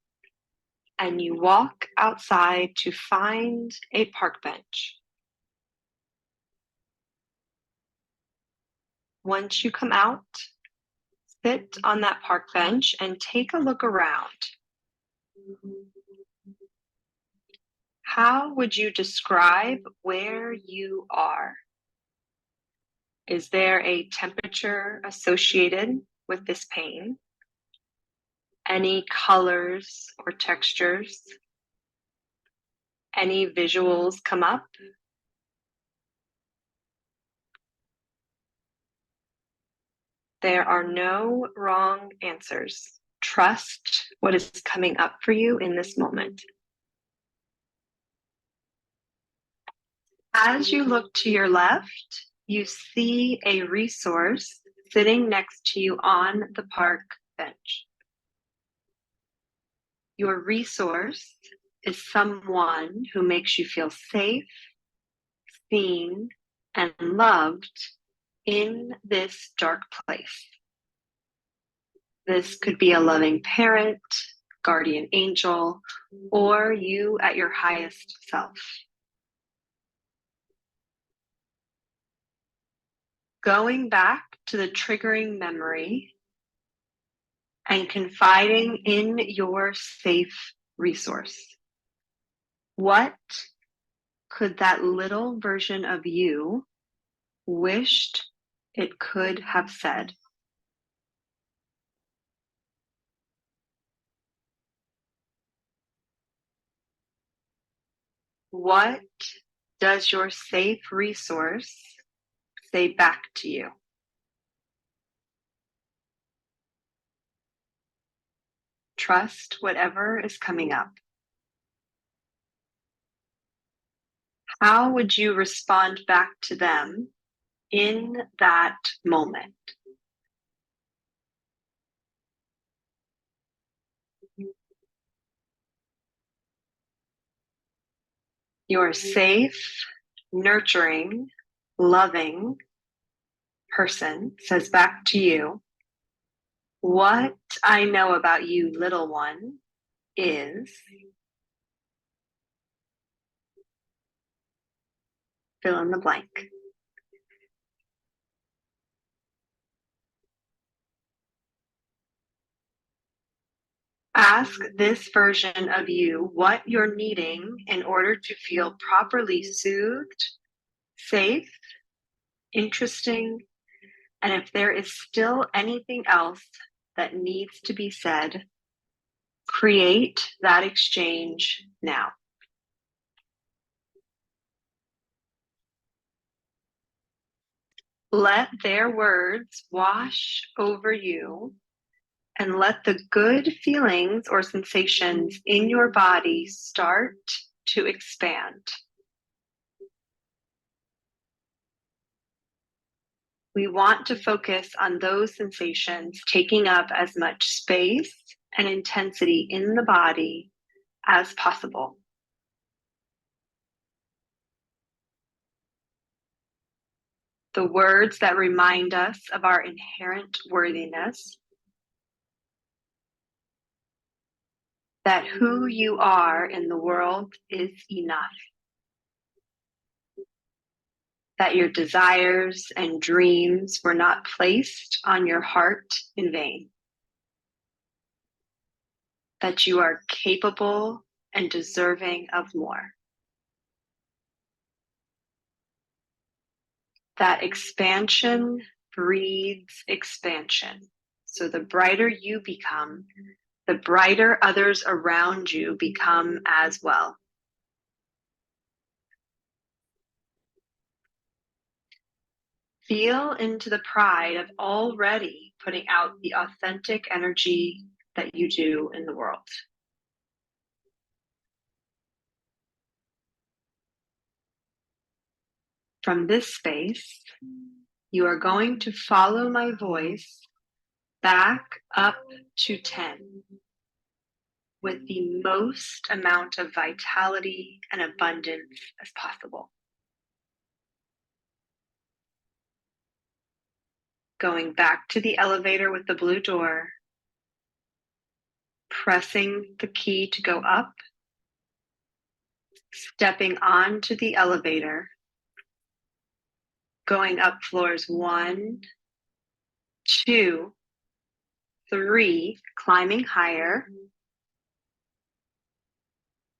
and you walk outside to find a park bench. Once you come out, sit on that park bench and take a look around. How would you describe where you are? Is there a temperature associated with this pain? Any colors or textures? Any visuals come up? There are no wrong answers. Trust what is coming up for you in this moment. As you look to your left, you see a resource sitting next to you on the park bench. Your resource is someone who makes you feel safe, seen, and loved in this dark place. This could be a loving parent, guardian angel, or you at your highest self. Going back to the triggering memory and confiding in your safe resource. What could that little version of you wished it could have said? What does your safe resource say back to you? trust whatever is coming up. How would you respond back to them in that moment? Your safe, nurturing, loving person says back to you, "What I know about you, little one, is," fill in the blank. Ask this version of you what you're needing in order to feel properly soothed, safe, interesting, and if there is still anything else that needs to be said, create that exchange now. Let their words wash over you and let the good feelings or sensations in your body start to expand. We want to focus on those sensations taking up as much space and intensity in the body as possible. The words that remind us of our inherent worthiness, that who you are in the world is enough, that your desires and dreams were not placed on your heart in vain, that you are capable and deserving of more. That expansion breeds expansion. So the brighter you become, the brighter others around you become as well. Feel into the pride of already putting out the authentic energy that you do in the world. From this space, you are going to follow my voice back up to 10 with the most amount of vitality and abundance as possible. Going back to the elevator with the blue door, pressing the key to go up, stepping onto the elevator, going up floors 1, 2, 3, climbing higher,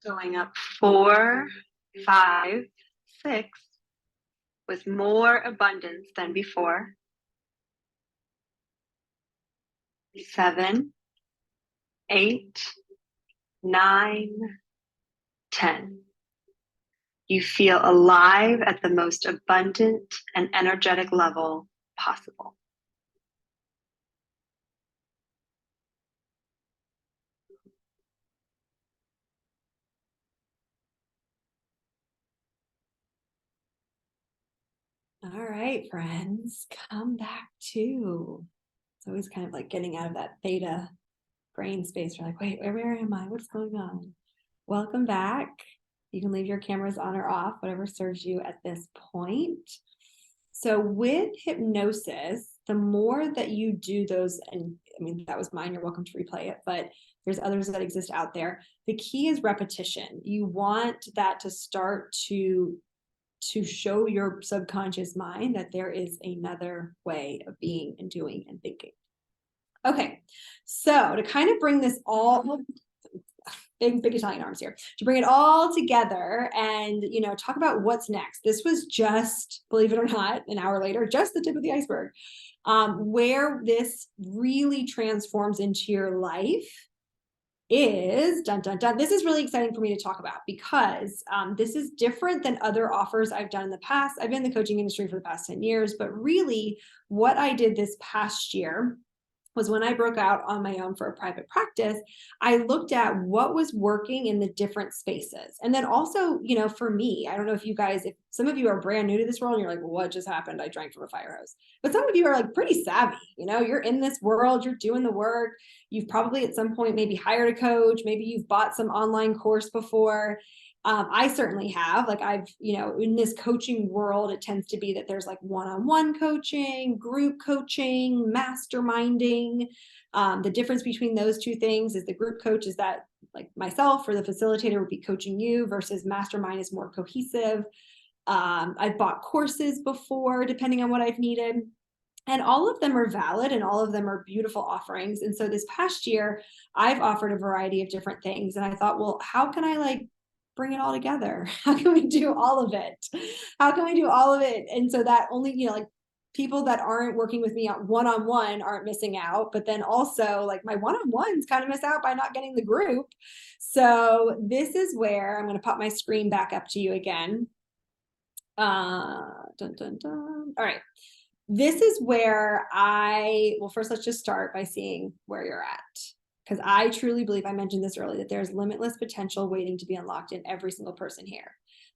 going up 4, 5, 6, with more abundance than before, 7, 8, 9, 10. You feel alive at the most abundant and energetic level possible. All right, friends, come back to. It's always kind of like getting out of that theta brain space. You're like, wait, where am I? What's going on? Welcome back. You can leave your cameras on or off, whatever serves you at this point. So with hypnosis, the more that you do those, and I mean, that was mine, you're welcome to replay it, but there's others that exist out there. The key is repetition. You want that to start to show your subconscious mind that there is another way of being and doing and thinking. Okay, so to kind of bring this all, big Italian arms here, to bring it all together and, talk about what's next. This was just, believe it or not, an hour later, just the tip of the iceberg, where this really transforms into your life is, dun, dun, dun. This is really exciting for me to talk about because this is different than other offers I've done in the past. I've been in the coaching industry for the past 10 years, but really what I did this past year was when I broke out on my own for a private practice, I looked at what was working in the different spaces. And then also, for me, I don't know if you guys, if some of you are brand new to this world and you're like, well, what just happened? I drank from a fire hose. But some of you are like pretty savvy, you're in this world, you're doing the work. You've probably at some point maybe hired a coach, maybe you've bought some online course before. I certainly have. Like in this coaching world, it tends to be that there's like one-on-one coaching, group coaching, masterminding. The difference between those two things is the group coach is that like myself or the facilitator would be coaching you versus mastermind is more cohesive. I've bought courses before, depending on what I've needed. And all of them are valid and all of them are beautiful offerings. And so this past year, I've offered a variety of different things. And I thought, well, how can I like bring it all together? How can we do all of it? How can we do all of it? And so that only, like people that aren't working with me one-on-one aren't missing out. But then also like my one-on-ones kind of miss out by not getting the group. So this is where I'm going to pop my screen back up to you again. Dun, dun, dun. All right. This is where well, first let's just start by seeing where you're at. Because I truly believe, I mentioned this earlier, that there's limitless potential waiting to be unlocked in every single person here.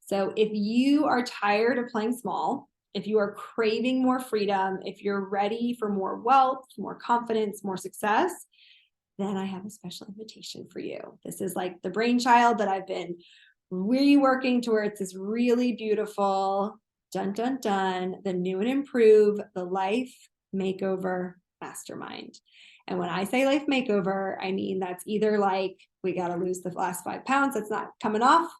So if you are tired of playing small, if you are craving more freedom, if you're ready for more wealth, more confidence, more success, then I have a special invitation for you. This is like the brainchild that I've been reworking to where it's this really beautiful, dun, dun, dun, the new and improved, the Life Makeover Mastermind. And when I say life makeover, I mean that's either like we got to lose the last 5 pounds that's not coming off,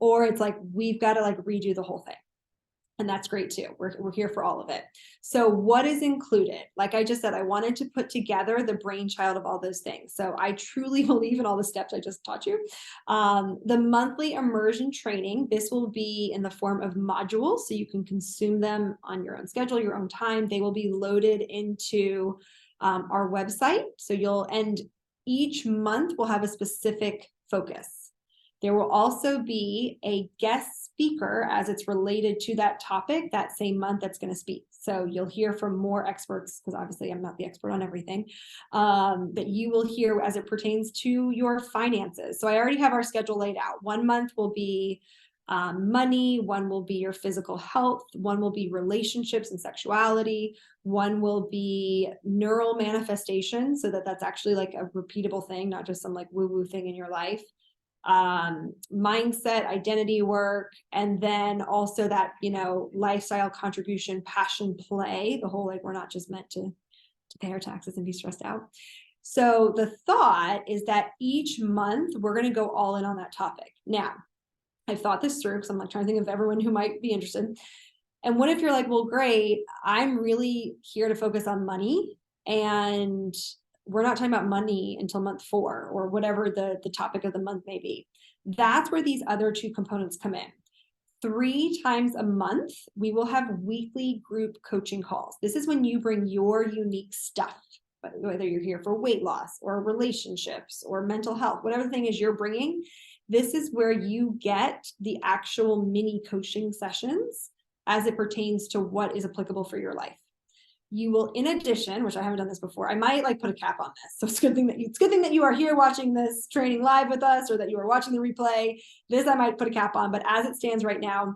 or it's like we've got to like redo the whole thing. And that's great too. We're here for all of it. So what is included? Like I just said, I wanted to put together the brainchild of all those things. So I truly believe in all the steps I just taught you. The monthly immersion training, this will be in the form of modules. So you can consume them on your own schedule, your own time. They will be loaded into our website. So each month will have a specific focus. There will also be a guest speaker as it's related to that topic that same month that's going to speak. So you'll hear from more experts, because obviously I'm not the expert on everything, that you will hear as it pertains to your finances. So I already have our schedule laid out. 1 month will be money, one will be your physical health, one will be relationships and sexuality, one will be neural manifestation, so that's actually like a repeatable thing, not just some like woo-woo thing in your life. Mindset, identity work, and then also that, lifestyle contribution, passion play, the whole, like, we're not just meant to pay our taxes and be stressed out. So the thought is that each month we're going to go all in on that topic. Now, I've thought this through because I'm like trying to think of everyone who might be interested. And what if you're like, well, great, I'm really here to focus on money, and we're not talking about money until month 4 or whatever the topic of the month may be. That's where these other 2 components come in. 3 times a month, we will have weekly group coaching calls. This is when you bring your unique stuff, whether you're here for weight loss or relationships or mental health, whatever the thing is you're bringing. This is where you get the actual mini coaching sessions as it pertains to what is applicable for your life. You will, in addition, which I haven't done this before, I might like put a cap on this. So it's a good thing that you are here watching this training live with us, or that you are watching the replay. This I might put a cap on, but as it stands right now,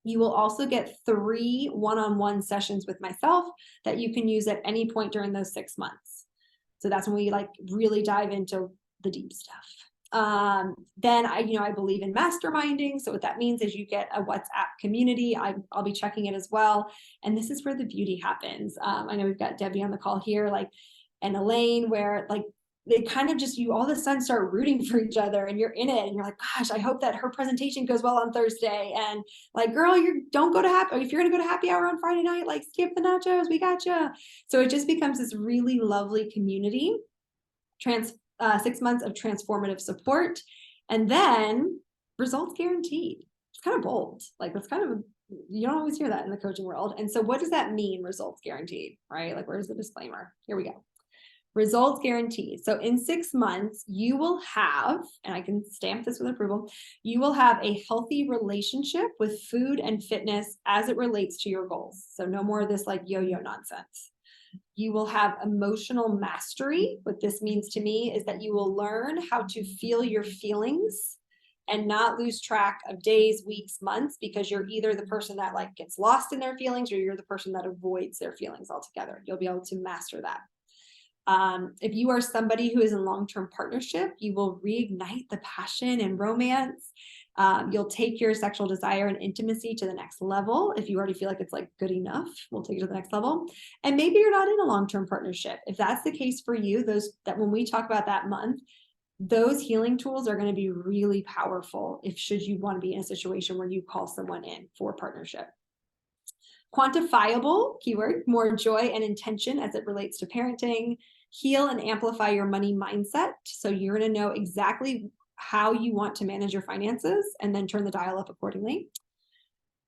you will also get 3 one-on-one sessions with myself that you can use at any point during those 6 months. So that's when we like really dive into the deep stuff. Then I believe in masterminding. So what that means is you get a WhatsApp community. I'll be checking it as well. And this is where the beauty happens. I know we've got Debbie on the call here, and Elaine, where they kind of just, you all of a sudden start rooting for each other, and you're in it, and you're like, gosh, I hope that her presentation goes well on Thursday. And like, girl, don't go to if you're going to go to happy hour on Friday night, like skip the nachos, we got you. So it just becomes this really lovely community. 6 months of transformative support, and then results guaranteed. It's kind of bold. Like that's kind of, you don't always hear that in the coaching world. And so what does that mean, results guaranteed, right? Like where's the disclaimer? Here we go. Results guaranteed. So in 6 months, you will have, and I can stamp this with approval, you will have a healthy relationship with food and fitness as it relates to your goals. So no more of this like yo-yo nonsense. You will have emotional mastery. What this means to me is that you will learn how to feel your feelings and not lose track of days, weeks, months, because you're either the person that like gets lost in their feelings or you're the person that avoids their feelings altogether. You'll be able to master that. If you are somebody who is in long-term partnership, you will reignite the passion and romance. You'll take your sexual desire and intimacy to the next level. If you already feel like it's like good enough, we'll take it to the next level. And maybe you're not in a long-term partnership. If that's the case for you, that when we talk about that month, those healing tools are going to be really powerful if should you want to be in a situation where you call someone in for partnership. Quantifiable, keyword, more joy and intention as it relates to parenting. Heal and amplify your money mindset. So you're going to know exactly how you want to manage your finances and then turn the dial up accordingly.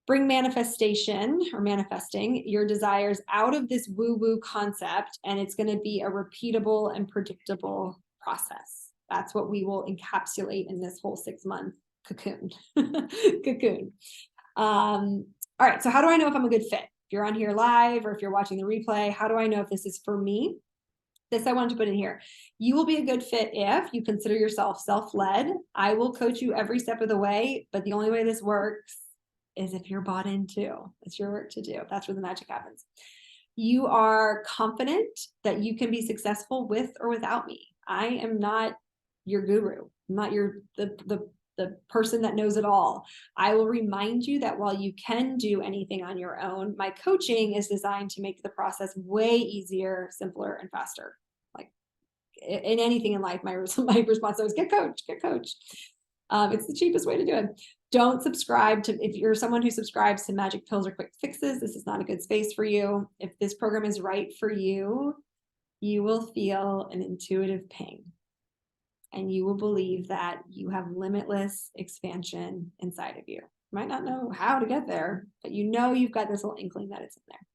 Bring manifestation or manifesting your desires out of this woo-woo concept, and it's going to be a repeatable and predictable process. That's what we will encapsulate in this whole 6-month cocoon. Cocoon. All right, so how do I know if I'm a good fit? If you're on here live or if you're watching the replay, how do I know if this is for me? This I wanted to put in here. You will be a good fit if you consider yourself self-led. I will coach you every step of the way, but the only way this works is if you're bought in too. It's your work to do. That's where the magic happens. You are confident that you can be successful with or without me. I am not your guru. I'm not the person that knows it all. I will remind you that while you can do anything on your own, my coaching is designed to make the process way easier, simpler, and faster. Like in anything in life, my response is get coached, get coached. It's the cheapest way to do it. Don't subscribe to, if you're someone who subscribes to magic pills or quick fixes, this is not a good space for you. If this program is right for you, you will feel an intuitive ping. And you will believe that you have limitless expansion inside of you. You might not know how to get there, but you know you've got this little inkling that it's in there.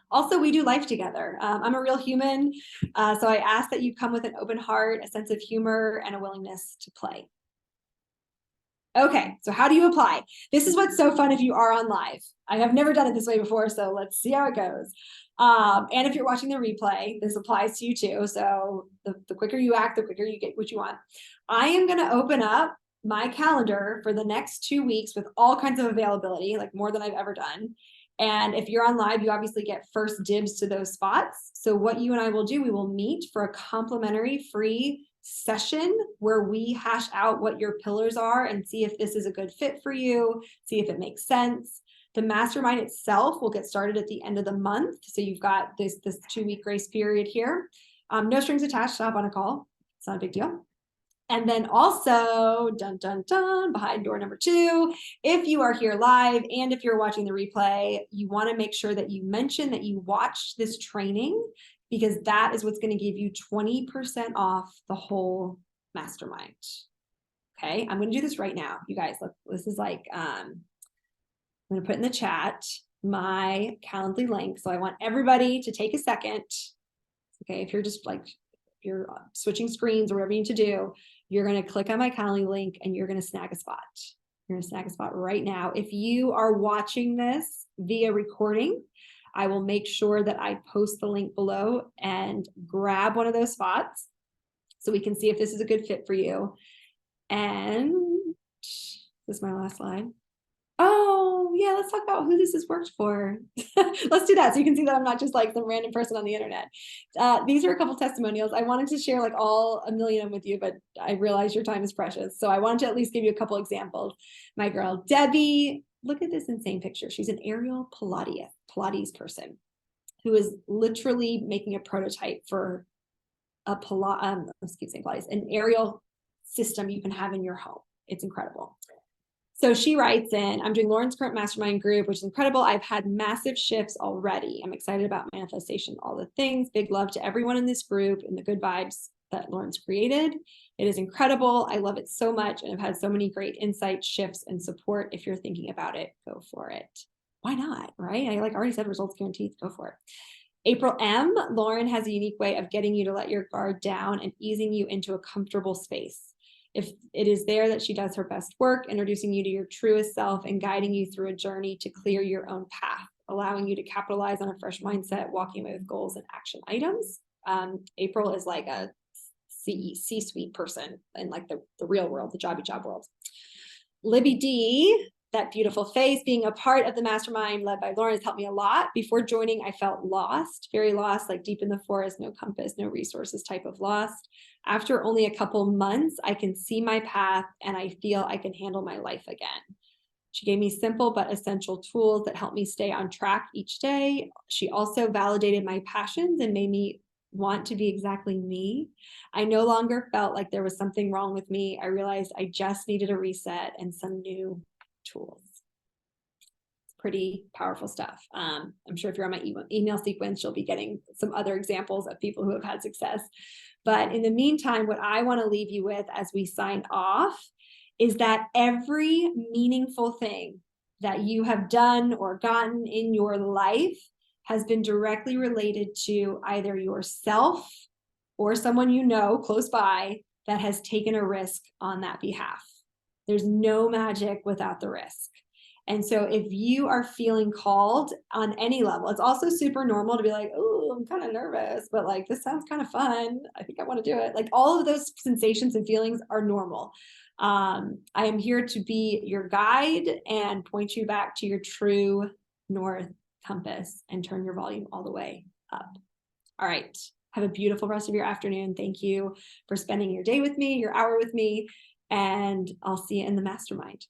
Also, we do life together. I'm a real human, so I ask that you come with an open heart, a sense of humor, and a willingness to play. Okay, so how do you apply? This is what's so fun if you are on live. I have never done it this way before, so let's see how it goes. And if you're watching the replay, this applies to you too. So the quicker you act, the quicker you get what you want. I am going to open up my calendar for the next 2 weeks with all kinds of availability, like more than I've ever done. And if you're on live, you obviously get first dibs to those spots. So what you and I will do, we will meet for a complimentary free session where we hash out what your pillars are and see if this is a good fit for you, see if it makes sense. The mastermind itself will get started at the end of the month. So you've got this 2-week grace period here. No strings attached, stop on a call. It's not a big deal. And then also, dun, dun, dun, behind door number 2, if you are here live and if you're watching the replay, you want to make sure that you mention that you watched this training, because that is what's going to give you 20% off the whole mastermind. Okay, I'm going to do this right now. You guys, look, this is like, I'm going to put in the chat my Calendly link. So I want everybody to take a second. Okay, if you're just like, if you're switching screens or whatever you need to do, you're going to click on my Calendly link and you're going to snag a spot. You're going to snag a spot right now. If you are watching this via recording, I will make sure that I post the link below and grab one of those spots so we can see if this is a good fit for you. And this is my last slide. Oh, yeah, let's talk about who this has worked for. Let's do that so you can see that I'm not just like some random person on the internet. These are a couple testimonials. I wanted to share like all a million of them with you, but I realize your time is precious. So I wanted to at least give you a couple examples. My girl, Debbie, look at this insane picture. She's an aerial Pilates person who is literally making a prototype for a Pilates, an aerial system you can have in your home. It's incredible. So she writes in, I'm doing Lauren's current mastermind group, which is incredible. I've had massive shifts already. I'm excited about manifestation, all the things. Big love to everyone in this group and the good vibes that Lauren's created. It is incredible. I love it so much. And I've had so many great insights, shifts, and support. If you're thinking about it, go for it. Why not, right? I like already said results guaranteed, go for it. April M, Lauren has a unique way of getting you to let your guard down and easing you into a comfortable space. If it is there that she does her best work, introducing you to your truest self and guiding you through a journey to clear your own path. allowing you to capitalize on a fresh mindset, walking away with goals and action items. April is like a C-suite person in like the real world, the job world. Libby D, that beautiful face, being a part of the mastermind led by Lauren has helped me a lot. Before joining, I felt lost, very lost, like deep in the forest, no compass, no resources type of lost. After only a couple months, I can see my path and I feel I can handle my life again. She gave me simple but essential tools that help me stay on track each day. She also validated my passions and made me want to be exactly me. I no longer felt like there was something wrong with me. I realized I just needed a reset and some new tools. It's pretty powerful stuff. I'm sure if you're on my email sequence, you'll be getting some other examples of people who have had success. But in the meantime, what I want to leave you with as we sign off is that every meaningful thing that you have done or gotten in your life has been directly related to either yourself or someone you know close by that has taken a risk on that behalf. There's no magic without the risk. And so if you are feeling called on any level, it's also super normal to be like, oh, I'm kind of nervous, but like, this sounds kind of fun. I think I want to do it. Like all of those sensations and feelings are normal. I am here to be your guide and point you back to your true north compass and turn your volume all the way up. All right. Have a beautiful rest of your afternoon. Thank you for spending your day with me, your hour with me, and I'll see you in the mastermind.